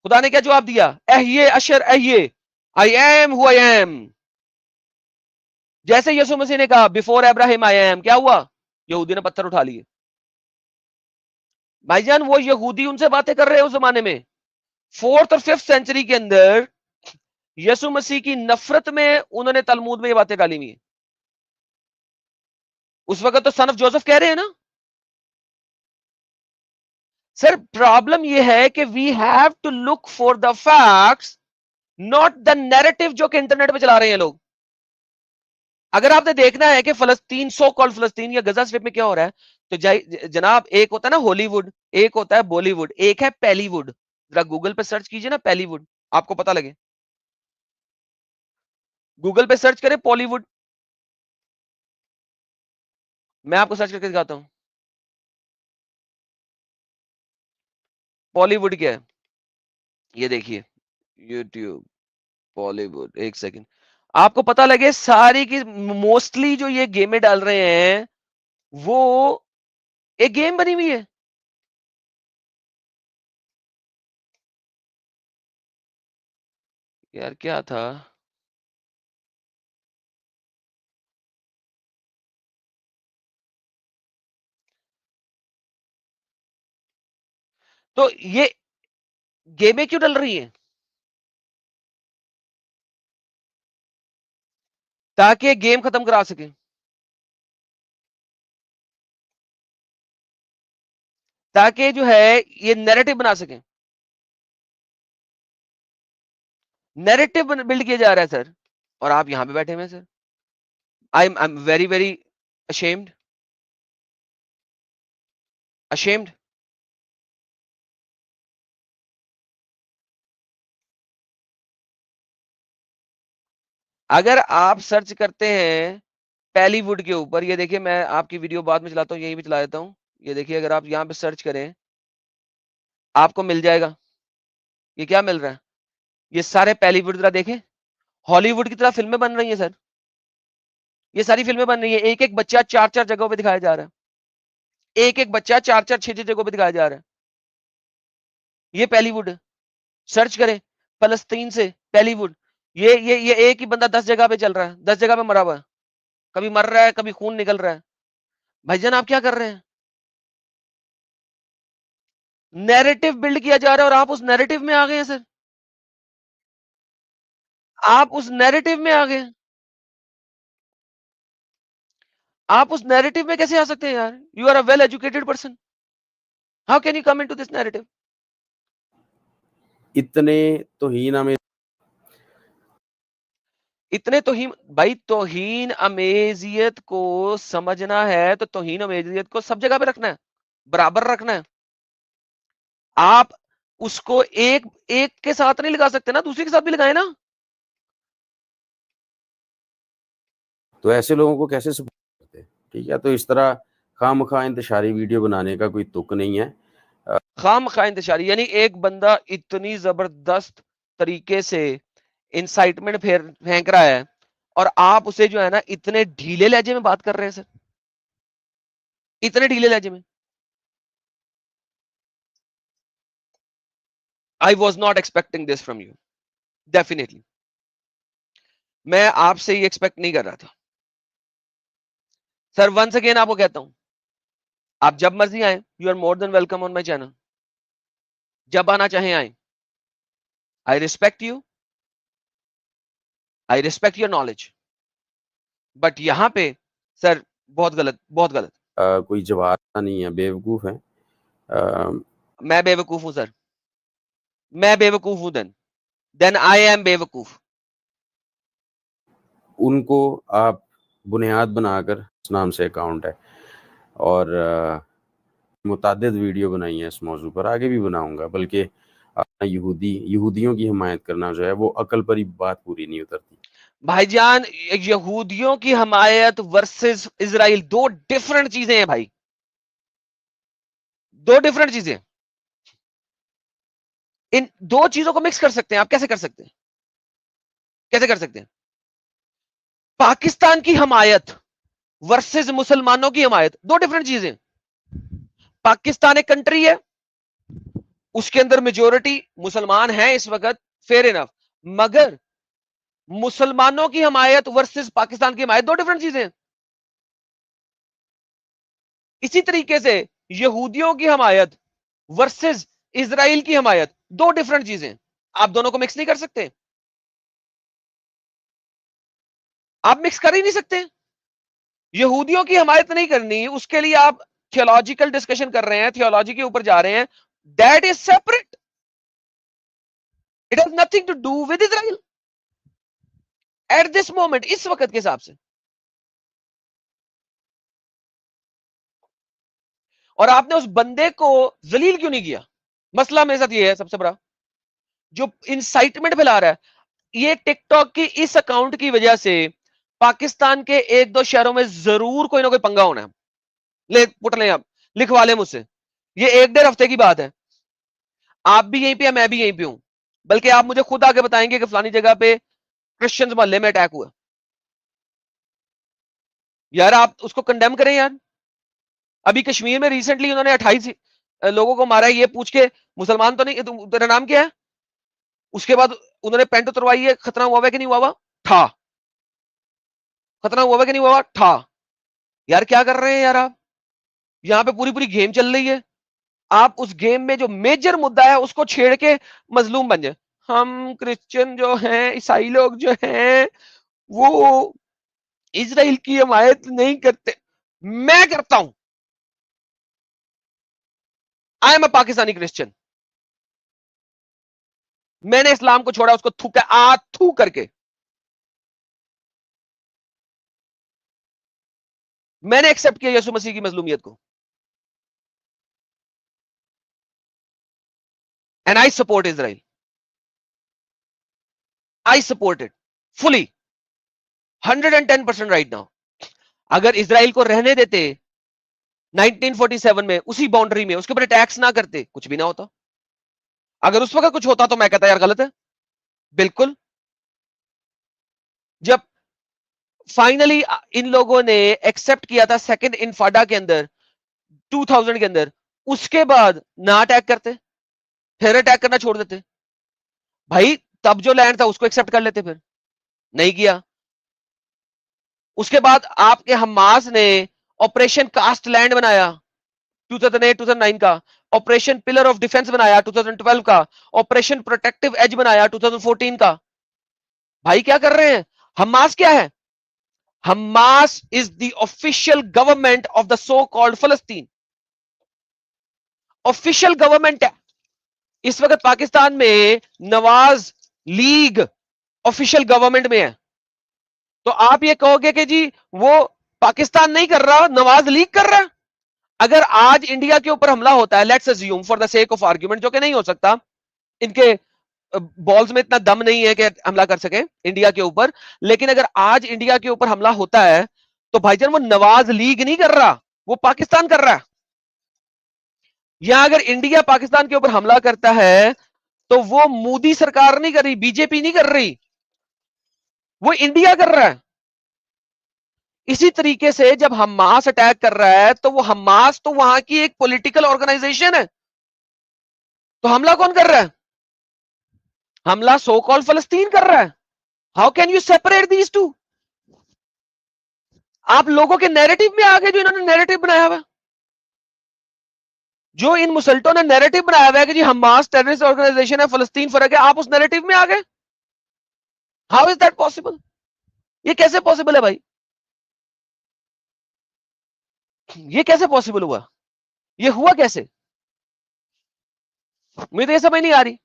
खुदा ने क्या जवाब दिया? एहये अशर एहये, I am who I am. जैसे यसु मसीह ने कहा बिफोर अब्राहम आई एम, क्या हुआ? यहूदी ने पत्थर उठा लिए। भाईजान वो यहूदी उनसे बातें कर रहे हैं उस जमाने में, 4th और 5th सेंचुरी के अंदर यसु मसीह की नफरत में उन्होंने तलमूद में ये बातें डाली हुई है। उस वक्त तो सन ऑफ जोसेफ कह रहे हैं ना। सर प्रॉब्लम ये है कि we have to look for the facts, not the narrative जो कि इंटरनेट पे चला रहे हैं लोग। अगर आपने देखना है कि फलस्तीन, सो कॉल्ड फलस्तीन या गजा स्ट्रिप में क्या हो रहा है, तो जनाब एक होता है ना हॉलीवुड, एक होता है बॉलीवुड, एक है पैलीवुड। जरा गूगल पे सर्च कीजिए ना पैलीवुड, आपको पता लगे। गूगल पे सर्च करें बॉलीवुड, मैं आपको सर्च करके दिखाता हूं। बॉलीवुड क्या है ये देखिए, यूट्यूब बॉलीवुड, एक सेकंड, आपको पता लगे सारी की मोस्टली जो ये गेमें डाल रहे हैं वो एक गेम बनी हुई है। यार क्या था, तो ये गेमें क्यों डल रही हैं? ताकि गेम खत्म करा सके, ताकि जो है ये नैरेटिव बना सके। नैरेटिव बिल्ड किया जा रहा है सर, और आप यहां पे बैठे हुए हैं sir. I am very very ashamed, ashamed. अगर आप सर्च करते हैं टैलीवुड के ऊपर, ये देखिए मैं आपकी वीडियो बाद में चलाता हूँ, यही भी चला देता हूँ। ये देखिए अगर आप यहाँ पे सर्च करें आपको मिल जाएगा। ये क्या मिल रहा है, ये सारे टैलीवुड तरह देखें, हॉलीवुड की तरह फिल्में बन रही हैं सर। ये सारी फिल्में बन रही है, एक एक बच्चा चार चार जगहों पे दिखाया जा रहा है, एक एक बच्चा चार चार छह छह जगहों पे दिखाया जा रहा है। ये टैलीवुड है। सर्च करें फलस्तीन से टैलीवुड, ये एक ही बंदा 10 जगह पे चल रहा है, 10 जगह पे मरा हुआ है, कभी मर रहा है कभी खून निकल रहा है। भाईजान आप क्या कर रहे हैं? नैरेटिव बिल्ड किया जा रहा है और आप उस नैरेटिव में आ गए हैं सर, आप उस नैरेटिव में आ गए। आप उस नैरेटिव में कैसे आ सकते हैं यार? You are a well educated person, how can you come into this narrative? इतने तौहीन हमें, इतने तौहीन, भाई तौहीन अमेजियत को समझना है तो तौहीन अमेजियत को सब जगह पे रखना है, बराबर रखना है। आप उसको एक एक के साथ नहीं लगा सकते ना, दूसरे के साथ भी लगाए ना। तो ऐसे लोगों को कैसे सपोर्ट करते हैं? ठीक है, तो इस तरह खामखा इंतशारी वीडियो बनाने का कोई तुक नहीं है। खामखा इंतशारी, यानी एक बंदा इतनी जबरदस्त तरीके से इंसाइटमेंट फेंक रहा है और आप उसे जो है ना इतने ढीले लहजे में बात कर रहे हैं सर, इतने ढीले लहजे में। I was not expecting this from you, definitely मैं आपसे ये एक्सपेक्ट नहीं कर रहा था सर। वंस अगेन आपको कहता हूं, आप जब मर्जी आए, you are more than welcome on my channel, जब आना चाहें आए। I respect you, I respect your knowledge, but यहां पे सर बहुत गलत, बहुत गलत। कोई जवाब नहीं है, बेवकूफ है। मैं बेवकूफ हूं सर, मैं बेवकूफ हूं, देन आई एम बेवकूफ। उनको आप बुनियाद बनाकर, इस नाम से अकाउंट है और मुतादिद वीडियो बनाई है इस मौजू पर, आगे भी बनाऊंगा। बल्कि यहूदियों की हिमायत करना जो है वो अकल पर ही बात पूरी नहीं उतरती। भाईजान यहूदियों की हमायत वर्सेस इजराइल दो डिफरेंट चीजें हैं भाई, दो डिफरेंट चीजें। इन दो चीजों को मिक्स कर सकते हैं आप? कैसे कर सकते हैं, कैसे कर सकते हैं? पाकिस्तान की हमायत वर्सेस मुसलमानों की हमायत दो डिफरेंट चीजें। पाकिस्तान एक कंट्री है, उसके अंदर मेजोरिटी मुसलमान है इस वक्त, फेयर इनफ, मगर मुसलमानों की हमायत वर्सेस पाकिस्तान की हमायत दो डिफरेंट चीजें। इसी तरीके से यहूदियों की हमायत वर्सेस इजराइल की हमायत दो डिफरेंट चीजें, आप दोनों को मिक्स नहीं कर सकते, आप मिक्स कर ही नहीं सकते। यहूदियों की हमायत नहीं करनी, उसके लिए आप थियोलॉजिकल डिस्कशन कर रहे हैं, थियोलॉजी के ऊपर जा रहे हैं, that is separate, it has nothing to do with Israel at this moment, इस वक्त के हिसाब से। और आपने उस बंदे को जलील क्यों नहीं किया? मसला मेरे साथ ये है सबसे बड़ा, जो इंसाइटमेंट फैला रहा है, ये टिकटॉक की इस अकाउंट की वजह से पाकिस्तान के एक दो शहरों में जरूर कोई ना कोई पंगा होना है। ले पुट ले, आप लिखवा ले मुझसे, ये एक डेढ़ हफ्ते की बात है। आप भी यहीं पे या मैं भी यहीं पे हूं, बल्कि आप मुझे खुद आके बताएंगे कि फलानी जगह पे क्रिश्चियंस मोहल्ले में अटैक हुआ। यार आप उसको कंडेम करें यार। अभी कश्मीर में रिसेंटली उन्होंने 28 लोगों को मारा है, ये पूछ के मुसलमान तो नहीं, तेरा नाम क्या है, उसके बाद उन्होंने पेंट उतरवाई है, खतरा हुआ है कि नहीं हुआ हुआ था, खतरा हुआ है कि नहीं हुआ हुआ था। यार क्या कर रहे हैं यार आप, यहाँ पे पूरी पूरी गेम चल रही है, आप उस गेम में जो मेजर मुद्दा है उसको छेड़ के मजलूम बन जाए। हम क्रिश्चियन जो हैं, ईसाई लोग जो हैं, वो इजराइल की हमायत नहीं करते। मैं करता हूं। I am a Pakistani Christian. मैंने इस्लाम को छोड़ा, उसको थूका आ थू करके। मैंने एक्सेप्ट किया यीशु मसीह की मजलूमियत को, and I support Israel. I support it fully, 110% right now. अगर इसराइल को रहने देते 1947 में उसी बाउंड्री में, उसके ऊपर टैक्स ना करते, कुछ भी ना होता। अगर उस वक्त कुछ होता तो मैं कहता यार गलत है। बिल्कुल। जब फाइनली इन लोगों ने एक्सेप्ट किया था सेकंड इनफाडा के अंदर 2000 के अंदर, उसके बाद ना अटैक करते, फिर अटैक करना छोड़ देते। भाई तब जो लैंड था उसको एक्सेप्ट कर लेते, फिर नहीं किया। उसके बाद आपके हमास ने ऑपरेशन कास्ट लैंड बनाया 2008 2009 का, ऑपरेशन पिलर ऑफ डिफेंस बनाया 2012 का, ऑपरेशन प्रोटेक्टिव एज बनाया 2014 का। भाई क्या कर रहे हैं। हमास क्या है, Hamas is the official government of the so called फलस्तीन। ऑफिशियल गवर्नमेंट है। इस वक्त पाकिस्तान में नवाज लीग ऑफिशियल गवर्नमेंट में है। तो आप ये कहोगे कि जी वो पाकिस्तान नहीं कर रहा, नवाज लीग कर रहा है। अगर आज इंडिया के ऊपर हमला होता है, let's assume for the sake of argument, जो कि नहीं हो सकता, इनके बॉल्स में इतना दम नहीं है कि हमला कर सके इंडिया के ऊपर, लेकिन अगर आज इंडिया के ऊपर हमला होता है तो भाईजान वो नवाज लीग नहीं कर रहा, वो पाकिस्तान कर रहा है। या अगर इंडिया पाकिस्तान के ऊपर हमला करता है तो वो मोदी सरकार नहीं कर रही, बीजेपी नहीं कर रही, वो इंडिया कर रहा है। इसी तरीके से जब हमास अटैक कर रहा है तो वो हमास तो वहां की एक पॉलिटिकल ऑर्गेनाइजेशन है, तो हमला कौन कर रहा है, हमला सो कॉल्ड फलस्तीन कर रहा है। How can you separate these two. आप लोगों के नैरेटिव में आ गए, जो इन्होंने नैरेटिव बनाया हुआ, जो इन मुसल्टों ने नैरेटिव बनाया हुआ है कि जी हमास टेररिस्ट ऑर्गेनाइजेशन है, फलस्तीन फर्क है, आप उस नैरेटिव में आ गए। हाउ इज दैट पॉसिबल, ये कैसे पॉसिबल है भाई, ये कैसे पॉसिबल हुआ, ये हुआ कैसे, मुझे तो ये समझ नहीं आ रही।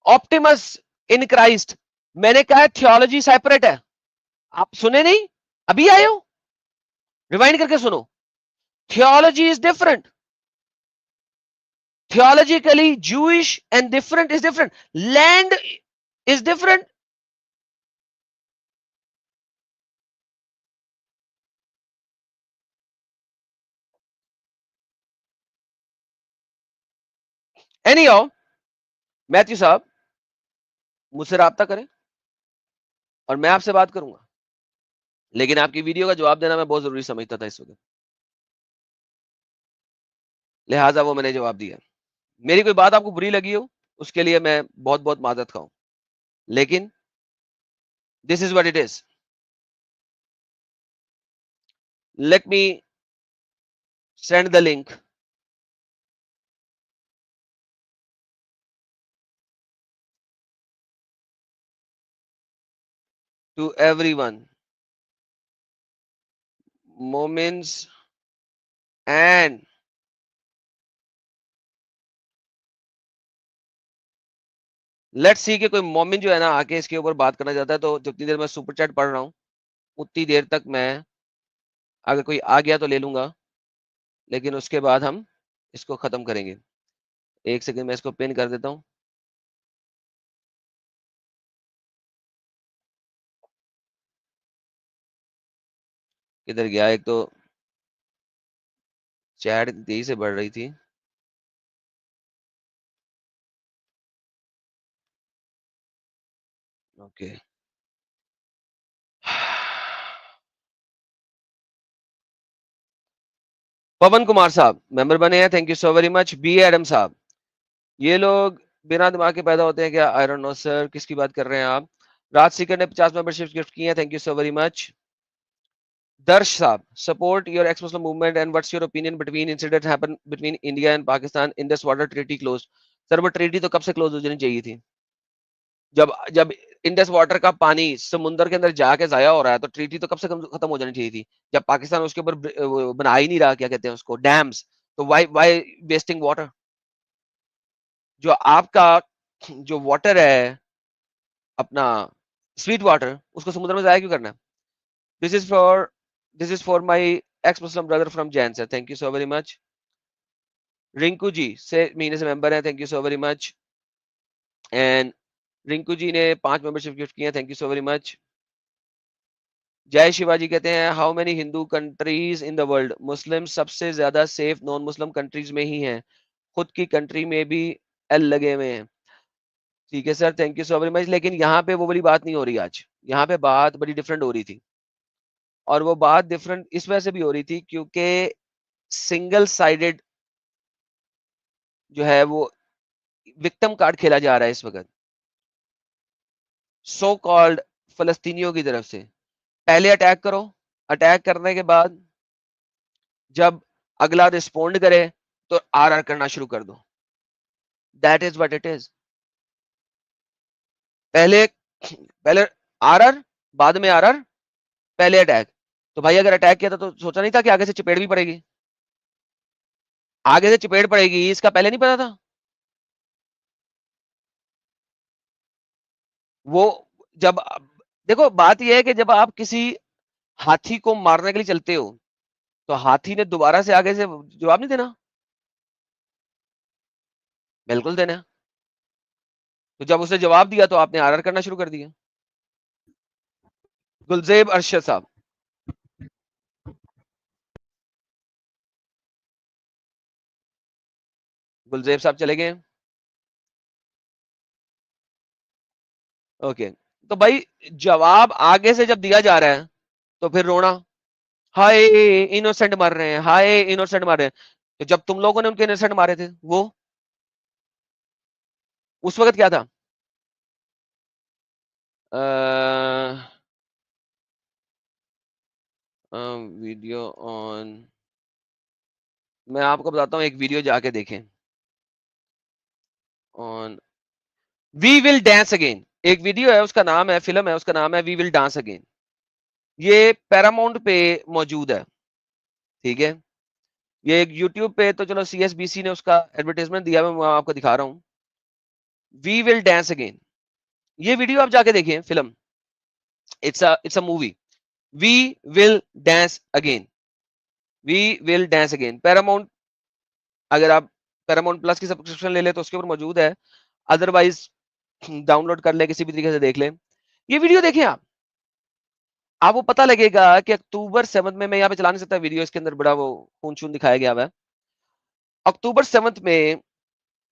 ऑप्टिमस इन क्राइस्ट, मैंने कहा थियोलॉजी सेपरेट है, आप सुने नहीं, अभी आए हो, रिवाइंड करके सुनो। Theology is different, theologically Jewish and different is different, land is different. Anyhow, Matthew साहब मुझसे राब्ता करें और मैं आपसे बात करूंगा, लेकिन आपकी वीडियो का जवाब देना मैं बहुत जरूरी समझता था इस वक्त, लिहाजा वो मैंने जवाब दिया। मेरी कोई बात आपको बुरी लगी हो उसके लिए मैं बहुत बहुत माजरत खाऊं, लेकिन this is what it is. Let me send the link to everyone, moments and let's see कि कोई मोमिन जो है ना आके इसके ऊपर बात करना चाहता है, तो जितनी देर मैं सुपर चैट पढ़ रहा हूँ उतनी देर तक मैं, अगर कोई आ गया तो ले लूंगा, लेकिन उसके बाद हम इसको खत्म करेंगे। एक सेकंड मैं इसको पिन कर देता हूँ। किधर गया, एक तो चैट तेजी से बढ़ रही थी। ओके पवन कुमार साहब मेंबर बने हैं, thank you so very much. बी एडम साहब, ये लोग बिना दिमाग के पैदा होते हैं क्या? आई डोंट नो सर, किसकी बात कर रहे हैं आप? राज सीकर ने 50 मेंबरशिप गिफ्ट की है, thank you so very much. दर्श साहब, support your x Muslim movement and what's your opinion between incident happen between India and Pakistan in this water treaty close. Sir वो ट्रीटी तो कब से क्लोज हो जानी चाहिए थी। जब जब इंडस वाटर का पानी समुद्र के अंदर जाके जाया हो रहा है तो ट्रीटी तो कब से खत्म हो जानी चाहिए थी। जब पाकिस्तान उसके ऊपर बना ही नहीं रहा, क्या कहते हैं उसको, डैम्स, तो वाई वाई वेस्टिंग वाटर। जो आपका जो वाटर है अपना स्वीट वाटर, उसको समुद्र में जाया क्यों करना है? This is for this is for my ex Muslim brother from Jain sir, thank you so very much. Rinku ji से महीने से मेंबर है, thank you so very much. And Rinku ji ने 5 मेंबरशिप गिफ्ट की है, thank you so very much. जय शिवाजी कहते हैं how many Hindu countries in the world? Muslim सबसे ज्यादा सेफ नॉन मुस्लिम कंट्रीज में ही हैं, खुद की कंट्री में भी एल लगे हुए हैं। ठीक है sir, thank you so very much. लेकिन यहाँ पे वो वाली बात नहीं हो रही आज, यहाँ पे बात बड़ी डिफरेंट हो रही थी। और वो बात डिफरेंट इस वजह से भी हो रही थी क्योंकि सिंगल साइडेड जो है वो विक्टिम कार्ड खेला जा रहा है इस वक्त सो कॉल्ड फलस्तीनियों की तरफ से। पहले अटैक करो, अटैक करने के बाद जब अगला रिस्पोंड करे तो आर करना शुरू कर दो। That is what it is. पहले पहले आर, बाद में आर, पहले अटैक। तो भाई अगर अटैक किया था तो सोचा नहीं था कि आगे से चपेट भी पड़ेगी? आगे से चपेट पड़ेगी इसका पहले नहीं पता था? वो जब देखो बात यह है कि जब आप किसी हाथी को मारने के लिए चलते हो तो हाथी ने दोबारा से आगे से जवाब नहीं देना? बिल्कुल देना। तो जब उसने जवाब दिया तो आपने आर करना शुरू कर दिया। गुलजेब अरशद साहब, गुलजेब साहब चले गए। ओके, तो भाई जवाब आगे से जब दिया जा रहा है तो फिर रोना, हाय इनोसेंट मार रहे हैं, हाय इनोसेंट मार रहे हैं। तो जब तुम लोगों ने उनके इनोसेंट मारे थे वो उस वक्त क्या था? वीडियो ऑन, मैं आपको बताता हूँ, एक वीडियो जाके देखें on we will dance again. एक वीडियो है, उसका नाम है, फिल्म है, उसका नाम है वी विल डांस अगेन। ये पैरामाउंट पे मौजूद है, ठीक है। ये एक यूट्यूब पे तो चलो सीएसबीसी ने उसका एडवर्टाइजमेंट दिया, मैं आपको दिखा रहा हूँ। वी विल डांस अगेन, ये वीडियो आप जाके देखिए, film, it's a movie, we will dance again, we will dance again. Paramount, अगर आप पैरामाउंट प्लस की सब्सक्रिप्शन ले ले तो उसके ऊपर मौजूद है, अदरवाइज डाउनलोड कर ले, किसी भी तरीके से देख ले। ये वीडियो देखें आपको पता लगेगा कि अक्टूबर 7 में, मैं यहाँ पे चला नहीं सकता वीडियो, इसके अंदर बड़ा वो खून शून दिखाया गया हुआ है। अक्टूबर 7 में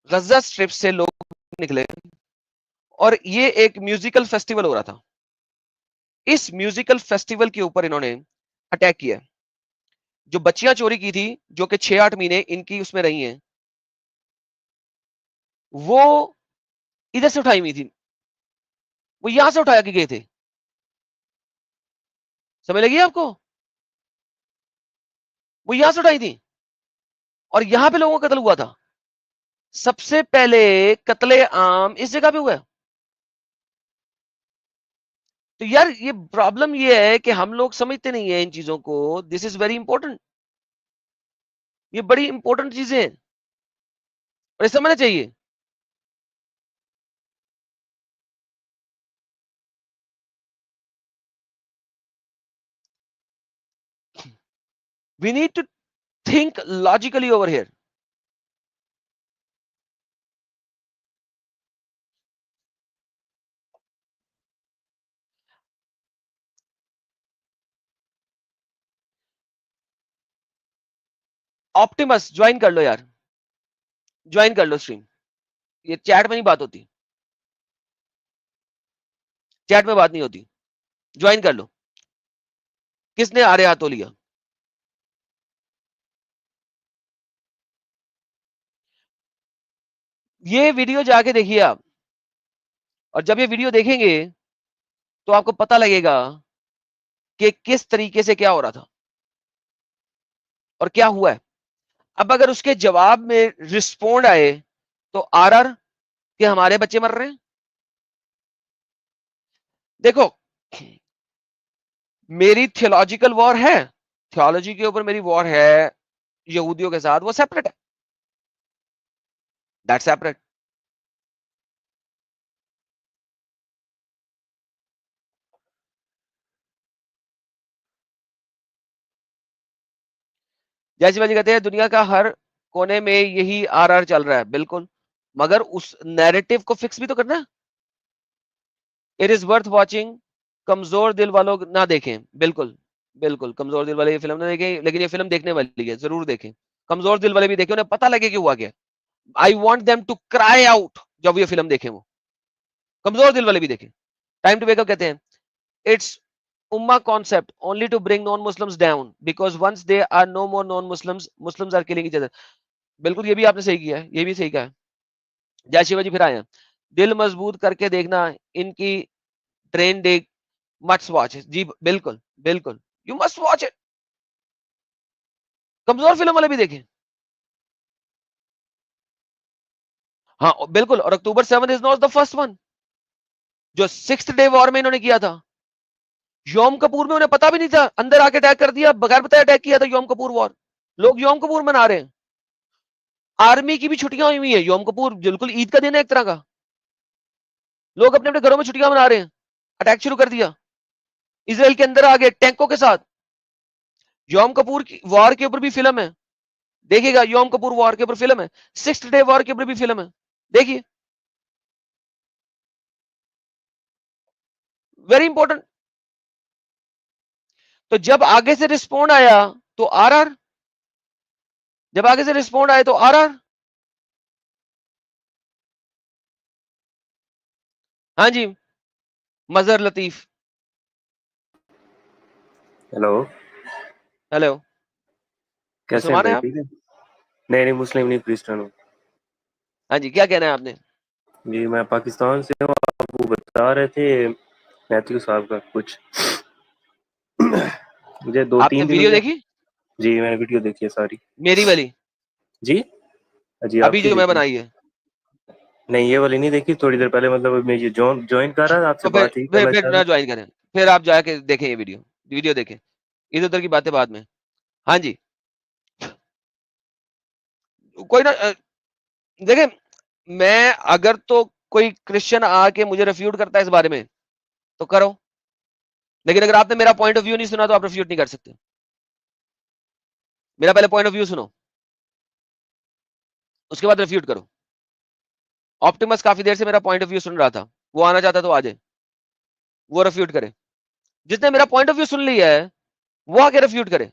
गजा स्ट्रिप से लोग निकले और ये एक म्यूजिकल फेस्टिवल हो रहा था। इस म्यूजिकल फेस्टिवल के ऊपर इन्होंने अटैक किया। जो बच्चियां चोरी की थी, जो कि 6-8 महीने इनकी उसमें रही हैं, वो इधर से उठाई हुई थी, वो यहां से उठाया के गए थे। समझ लगी आपको? वो यहां से उठाई थी और यहां पे लोगों का कत्ल हुआ था। सबसे पहले कत्ले आम इस जगह पे हुआ है। तो यार ये प्रॉब्लम ये है कि हम लोग समझते नहीं है इन चीजों को। दिस इज वेरी इंपॉर्टेंट, ये बड़ी इंपॉर्टेंट चीजें हैं और ये समझना चाहिए। We need to think logically over here. Optimus join कर लो यार, ज्वाइन कर लो स्ट्रीम, ये चैट में नहीं बात होती। चैट में बात नहीं होती, ज्वाइन कर लो। किसने आरे हाथों लिया? ये वीडियो जाके देखिए आप, और जब ये वीडियो देखेंगे तो आपको पता लगेगा कि किस तरीके से क्या हो रहा था और क्या हुआ है। अब अगर उसके जवाब में रिस्पोंड आए तो आरआर कि हमारे बच्चे मर रहे हैं। देखो, मेरी थियोलॉजिकल वॉर है, थियोलॉजी के ऊपर मेरी वॉर है यहूदियों के साथ, वो सेपरेट है, दैट सेपरेट। जैसी बाजी कहते हैं दुनिया का हर कोने में यही आरआर चल रहा है, बिल्कुल, मगर उस नैरेटिव को फिक्स भी तो करना है। इट इज वर्थ वॉचिंग, कमजोर दिल वालों ना देखें, बिल्कुल बिल्कुल, कमजोर दिल वाले ये फिल्म ना देखें, लेकिन ये फिल्म देखने वाली है, जरूर देखें। कमजोर दिल वाले भी देखें, उन्हें पता लगे कि हुआ क्या। I want them to cry out जब ये फिल्म देखें, वो कमजोर दिल वाले भी देखें। टाइम टू वेकअप कहते हैं it's Umma concept only to bring non-Muslims down because once they are no more non-Muslims, Muslims are killing each other। बिल्कुल, ये भी आपने सही किया है, ये भी सही कहा है। जय शिवाजी फिर आए हैं। दिल मजबूत करके देखना इनकी ट्रेन डे, मस्ट वॉच। जी बिल्कुल बिल्कुल, यू मस्ट वॉच इट। कमजोर फिल्म वाले भी देखें। हाँ बिल्कुल, और अक्टूबर 7 is not the first one जो 6th डे वॉर में इन्होंने किया था। योम कपूर में उन्हें पता भी नहीं था, अंदर आके अटैक कर दिया, बगैर बताए अटैक किया था योम कपूर वॉर। लोग योम कपूर मना रहे हैं, आर्मी की भी छुट्टियां हुई हुई है, योम कपूर बिल्कुल ईद का दिन है एक तरह का। लोग अपने अपने घरों में छुट्टियां मना रहे हैं, अटैक शुरू कर दिया, इसराइल के अंदर आ गए टैंकों के साथ। योम कपूर की वॉर के ऊपर भी फिल्म है, देखिएगा, योम कपूर वॉर के ऊपर फिल्म है, 6th डे वॉर के ऊपर भी फिल्म है, देखिए, वेरी इंपॉर्टेंट। तो जब आगे से रिस्पॉन्ड आया तो आरआर, जब आगे से रिस्पॉन्ड आए तो आरआर। हाँ जी, मजहर लतीफ, हेलो, हेलो, कैसे हैं मुसलमान है भाई? आप? ठीक है। नहीं नहीं, मुस्लिम नहीं, क्रिश्चियन हूँ। हाँ जी, क्या कहना है आपने? जी मैं पाकिस्तान से हूँ। आप वो बता रहे थे मैथ्यू साहब का कुछ मुझे दो आपने तीन दिनों वीडियो से। देखी जी मैंने वीडियो देखी है सारी। मेरी वाली, जी जी अभी आपकी जो मैं देखी। बनाई है? नहीं ये वाली नहीं देखी, थोड़ी देर पहले, मतलब मैं ये ज्वाइन कर रहा था, आपसे तो फिर बात ही फिर करना फिर चाह ना रहा ज्वाइन करें, फिर आप जाके देखें ये वीडियो, वीडियो देखें, इधर उधर की बातें बाद में। हाँ जी, कोई ना, देखें, मैं अगर तो कोई क्रिश्चियन आके मुझे रिफ्यूट करता है इस बारे में तो करो, लेकिन अगर आपने मेरा पॉइंट ऑफ व्यू नहीं सुना तो आप रिफ्यूट नहीं कर सकते। मेरा पहले पॉइंट ऑफ व्यू सुनो, उसके बाद रिफ्यूट करो। ऑप्टिमस काफी देर से मेरा पॉइंट ऑफ व्यू सुन रहा था, वो आना चाहता तो आ जाए, वो रिफ्यूट करे। जिसने मेरा पॉइंट ऑफ व्यू सुन लिया है वो आके रिफ्यूट करे।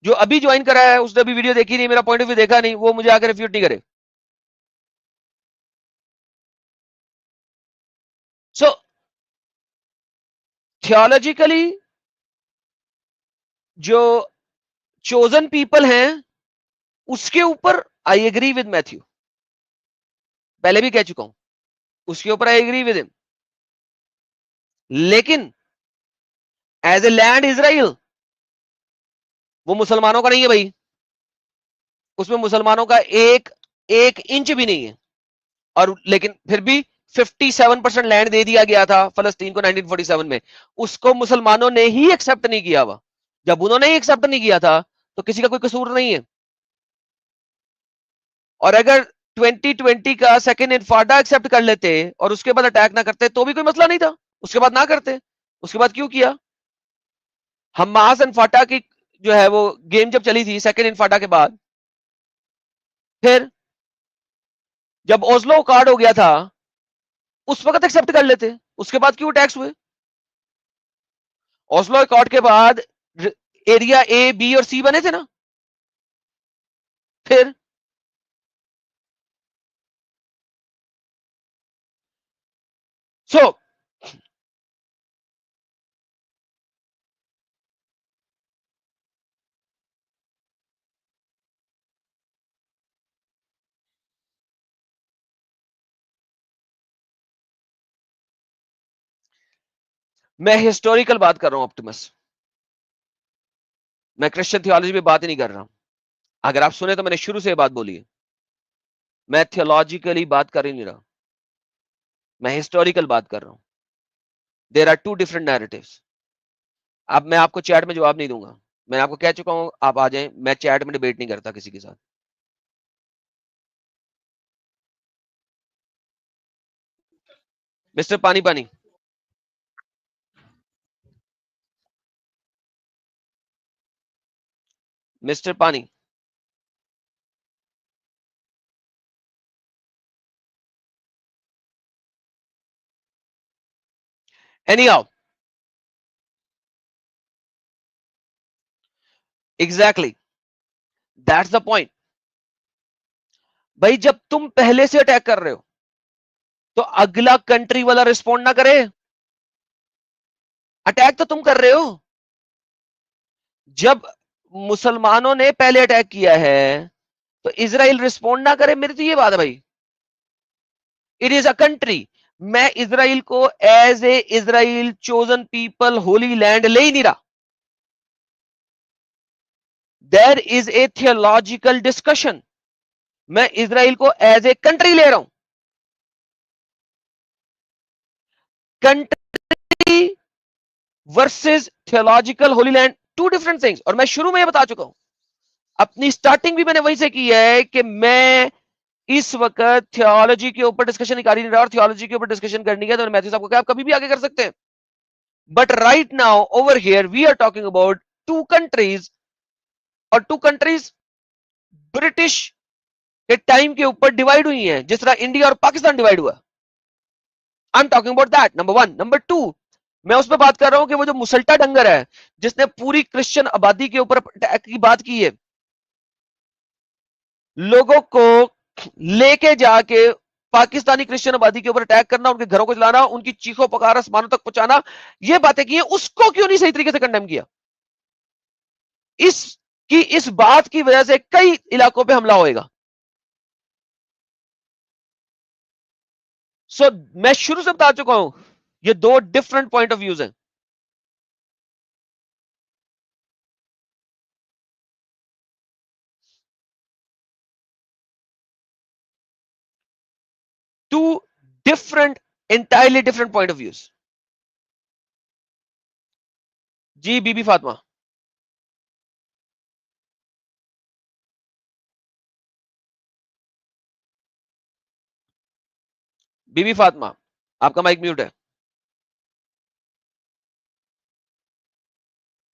जो अभी ज्वाइन करा है उसने अभी वीडियो देखी नहीं, मेरा पॉइंट ऑफ व्यू देखा नहीं, वो मुझे आके रिफ्यूट नहीं करे। सो थियोलॉजिकली जो चोजन पीपल हैं उसके ऊपर आई एग्री विद मैथ्यू, पहले भी कह चुका हूं, उसके ऊपर आई एग्री विद हिम। लेकिन एज ए लैंड इजराइल वो मुसलमानों का नहीं है भाई, उसमें मुसलमानों का एक एक इंच भी नहीं है। और लेकिन फिर भी 57% लैंड दे दिया गया था फलस्तीन को 1947 में, उसको मुसलमानों ने ही एक्सेप्ट नहीं किया हुआ। जब उन्होंने ही एक्सेप्ट नहीं किया था तो किसी का कोई कसूर नहीं है। और अगर 2020 का सेकेंड इन्फाडा एक्सेप्ट कर लेते और उसके बाद अटैक ना करते तो भी कोई मसला नहीं था, उसके बाद ना करते, उसके बाद क्यों किया? हमास इन्फाटा की जो है वो गेम जब चली थी सेकेंड इन्फाटा के बाद, फिर जब ओस्लो कार्ड हो गया था उस वक्त एक्सेप्ट कर लेते, उसके बाद क्यों अटैक्स हुए? ओस्लो अकॉर्ड के बाद एरिया ए बी और सी बने थे ना। फिर सो मैं हिस्टोरिकल बात कर रहा हूं ऑप्टिमस, मैं क्रिश्चियन थियोलॉजी पे बात ही नहीं कर रहा। अगर आप सुने तो मैंने शुरू से बात बोली है, मैं थियोलॉजिकली बात कर ही नहीं रहा, मैं हिस्टोरिकल बात कर रहा हूं। There are two different narratives. अब मैं आपको चैट में जवाब नहीं दूंगा, मैं आपको कह चुका हूं आप आ जाएं, मैं चैट में डिबेट नहीं करता किसी के साथ। मिस्टर पानी पानी, मिस्टर पानी, anyhow, exactly that's the point. भाई जब तुम पहले से अटैक कर रहे हो तो अगला कंट्री वाला रिस्पॉन्ड ना करे। अटैक तो तुम कर रहे हो। जब मुसलमानों ने पहले अटैक किया है तो इजराइल रिस्पॉन्ड ना करे, मेरी तो ये बात है भाई। It is a country. मैं इजराइल को as a Israel chosen people holy land ले ही नहीं रहा। There is a theological discussion. मैं इजराइल को एज ए कंट्री ले रहा हूं। Country versus theological holy land, two different things. और मैं शुरू में ये बता चुका हूं, अपनी स्टार्टिंग भी मैंने वहीं से की है कि मैं इस वक्त थियोलॉजी के ऊपर डिस्कशन कर ही नहीं रहा, और थियोलॉजी के ऊपर डिस्कशन करनी है तो मैथ्यू साहब को क्या आप कभी भी आगे कर सकते हैं। But right now over here we are talking about two countries, और टू कंट्रीज ब्रिटिश के टाइम के ऊपर डिवाइड हुई हैं, जिस तरह इंडिया और पाकिस्तान डिवाइड हुआ। I am talking about that, number one. Number two, मैं उस पर बात कर रहा हूं कि वो जो मुसल्टा डंगर है जिसने पूरी क्रिश्चियन आबादी के ऊपर अटैक की बात की है, लोगों को लेके जाके पाकिस्तानी क्रिश्चियन आबादी के ऊपर अटैक करना, उनके घरों को जलाना, उनकी चीखों पुकार आसमानों तक पहुंचाना, ये बातें की है, उसको क्यों नहीं सही तरीके से कंडेम किया? इस बात की वजह से कई इलाकों पे हमला होएगा। मैं शुरू से बता चुका हूं, ये दो डिफरेंट पॉइंट ऑफ व्यूज हैं। Two different, entirely different point of views। जी बीबी फातिमा, बीबी फातिमा आपका माइक म्यूट है।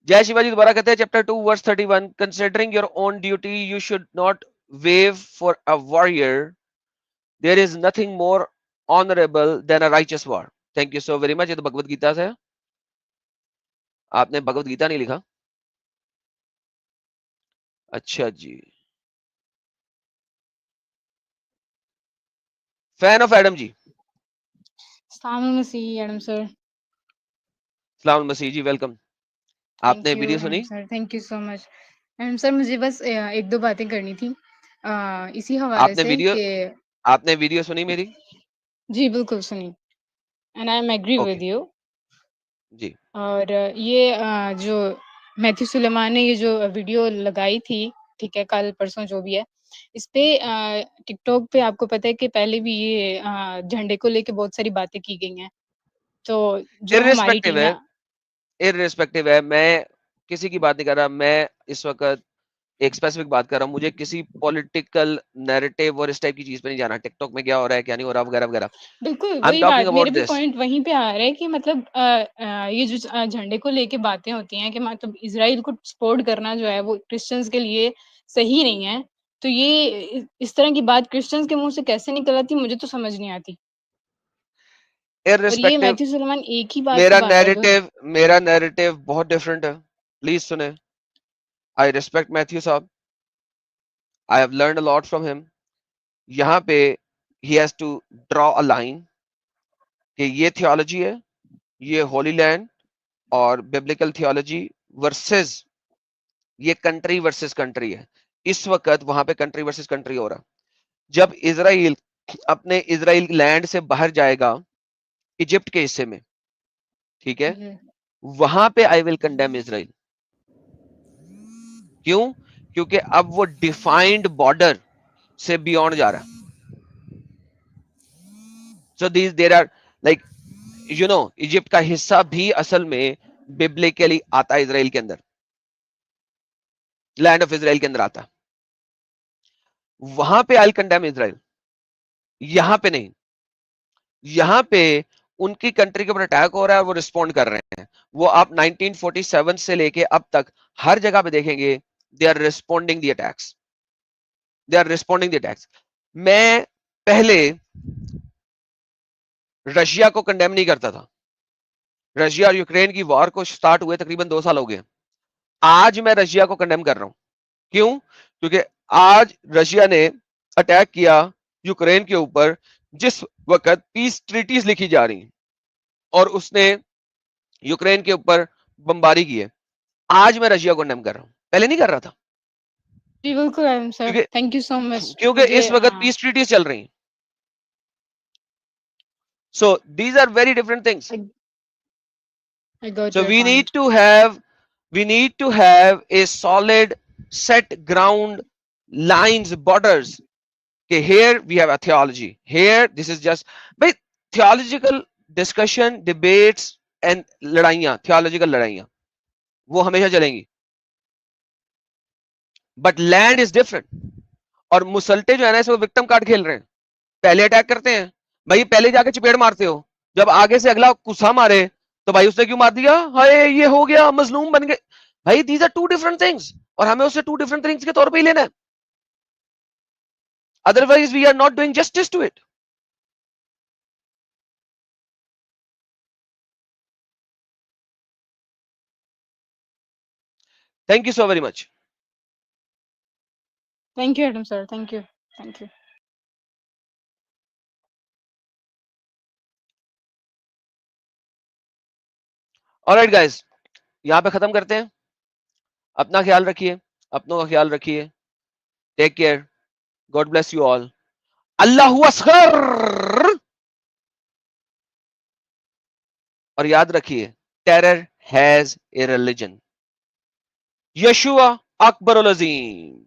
जय शिवाजी दोबारा कहते हैं chapter 2 verse 31, considering your own duty you should not waver for a warrior, there is nothing more honourable than a righteous war. Thank you so very much. ये तो भगवत गीता से है, आपने भगवत गीता नहीं लिखा। अच्छा जी, फैन ऑफ एडम जी, सलाम मसीह एडम सर। सलाम मसीह जी, वेलकम। आपने थैंक यू वीडियो एडम सुनी? Sir, thank you so much. Adam sir मुझे बस एक दो बातें करनी थी इसी हवाले आपने से वीडियो कि आपने वीडियो सुनी मेरी? जी बिल्कुल सुनी, and I am agree okay with you. जी, और ये जो मैथ्यू सुलेमान ने ये जो वीडियो लगाई थी, ठीक है, कल परसों जो भी है, इस पे टिकटॉक पे आपको पता है कि पहले भी ये झंडे को लेके बहुत सारी बातें की गई हैं। तो जो हमारी इररिस्पेक्टिव टीम है, है, इररिस्पेक्टिव है, मैं किसी की बात नहीं कर रहा। मैं इस वक्त एक स्पेसिफिक बात कर रहा हूं, मुझे किसी पॉलिटिकल नैरेटिव और इस टाइप की चीज पे नहीं जाना, टिकटॉक में क्या हो रहा है क्या नहीं हो रहा वगैरह वगैरह। बिल्कुल आई एम वही टॉकिंग बात, अबाउट मेरे भी दिस। पॉइंट वहीं पे आ रहा है कि मतलब ये जो झंडे को लेके बातें होती हैं कि मतलब इज़राइल को सपोर्ट करना जो है वो क्रिश्चियंस के लिए सही नहीं है। तो ये इस तरह की बात क्रिश्चियंस के मुँह से कैसे निकल आती मुझे तो समझ नहीं आती। और ये इररिस्पेक्टिव, मैथ्यू सुलेमान एक ही बात पे बात कर रहे हो। मेरा नैरेटिव बहुत डिफरेंट है, प्लीज सुने। आई रिस्पेक्ट मैथ्यू साहब, I have learned a lot from him. यहाँ पे ही has to draw a line कि ये थियोलॉजी है, ये होली लैंड और बिब्लिकल थियोलॉजी वर्सेस ये कंट्री वर्सेस कंट्री है। इस वक्त वहां पे कंट्री वर्सेस कंट्री हो रहा। जब इजराइल अपने इजराइल लैंड से बाहर जाएगा इजिप्ट के हिस्से में, ठीक है, जी। वहां पे आई विल कंडेम इजराइल। क्यों? क्योंकि अब वो डिफाइंड बॉर्डर से बियॉन्ड जा रहा है। So these there are like Egypt का हिस्सा भी असल में बिब्लिकली आता है इजराइल के अंदर, लैंड ऑफ इजराइल के अंदर आता। वहां पे आई कंडेम इजराइल, यहां पे नहीं। यहां पे उनकी कंट्री के ऊपर अटैक हो रहा है, वो रिस्पॉन्ड कर रहे हैं। वो आप 1947 से लेके अब तक हर जगह पे देखेंगे, they are responding the attacks, they are responding the attacks. मैं पहले रशिया को कंडेम नहीं करता था। रशिया और यूक्रेन की वॉर को स्टार्ट हुए तकरीबन 2 साल हो गए। आज मैं रशिया को कंडेम कर रहा हूं। क्यों? क्योंकि आज रशिया ने अटैक किया यूक्रेन के ऊपर जिस वक्त पीस ट्रीटीज लिखी जा रही और उसने यूक्रेन के ऊपर बमबारी की है। आज मैं रशिया को कंडेम कर रहा हूं, पहले नहीं कर रहा था। जी बिल्कुल आलम सर, क्योंकि थैंक यू सो मच। क्योंकि मुझे इस वक्त पीस ट्रीटीज चल रही हैं। So these are very different things. I got So your we point. need to have a solid set ground lines, borders. Okay, here we have a theology. Here this is just by theological discussion, debates and लड़ाइयां, theological लड़ाइयां वो हमेशा चलेंगी। But land is different. और मुसल्टे जो है ना इसमें विक्टिम कार्ड खेल रहे हैं। पहले अटैक करते हैं, भाई पहले जाके चपेड़ मारते हो, जब आगे से अगला गुस्सा मारे तो भाई उसने क्यों मार दिया, हाय ये हो गया, मजलूम बन गए। भाई these are two different things और हमें उसे टू डिफरेंट थिंग्स के तौर पे ही लेना है, otherwise we are not doing justice to it. Thank you so very much. Thank you Adam sir, thank you, thank you. Alright guys, यहां पे खत्म करते हैं। अपना ख्याल रखिए, अपनों का ख्याल रखिए। Take care, God bless you all. अल्लाहु अस्कर। और याद रखिए, टेरर हैज ए रिलीजन। यशुआ अकबरुल अजीम।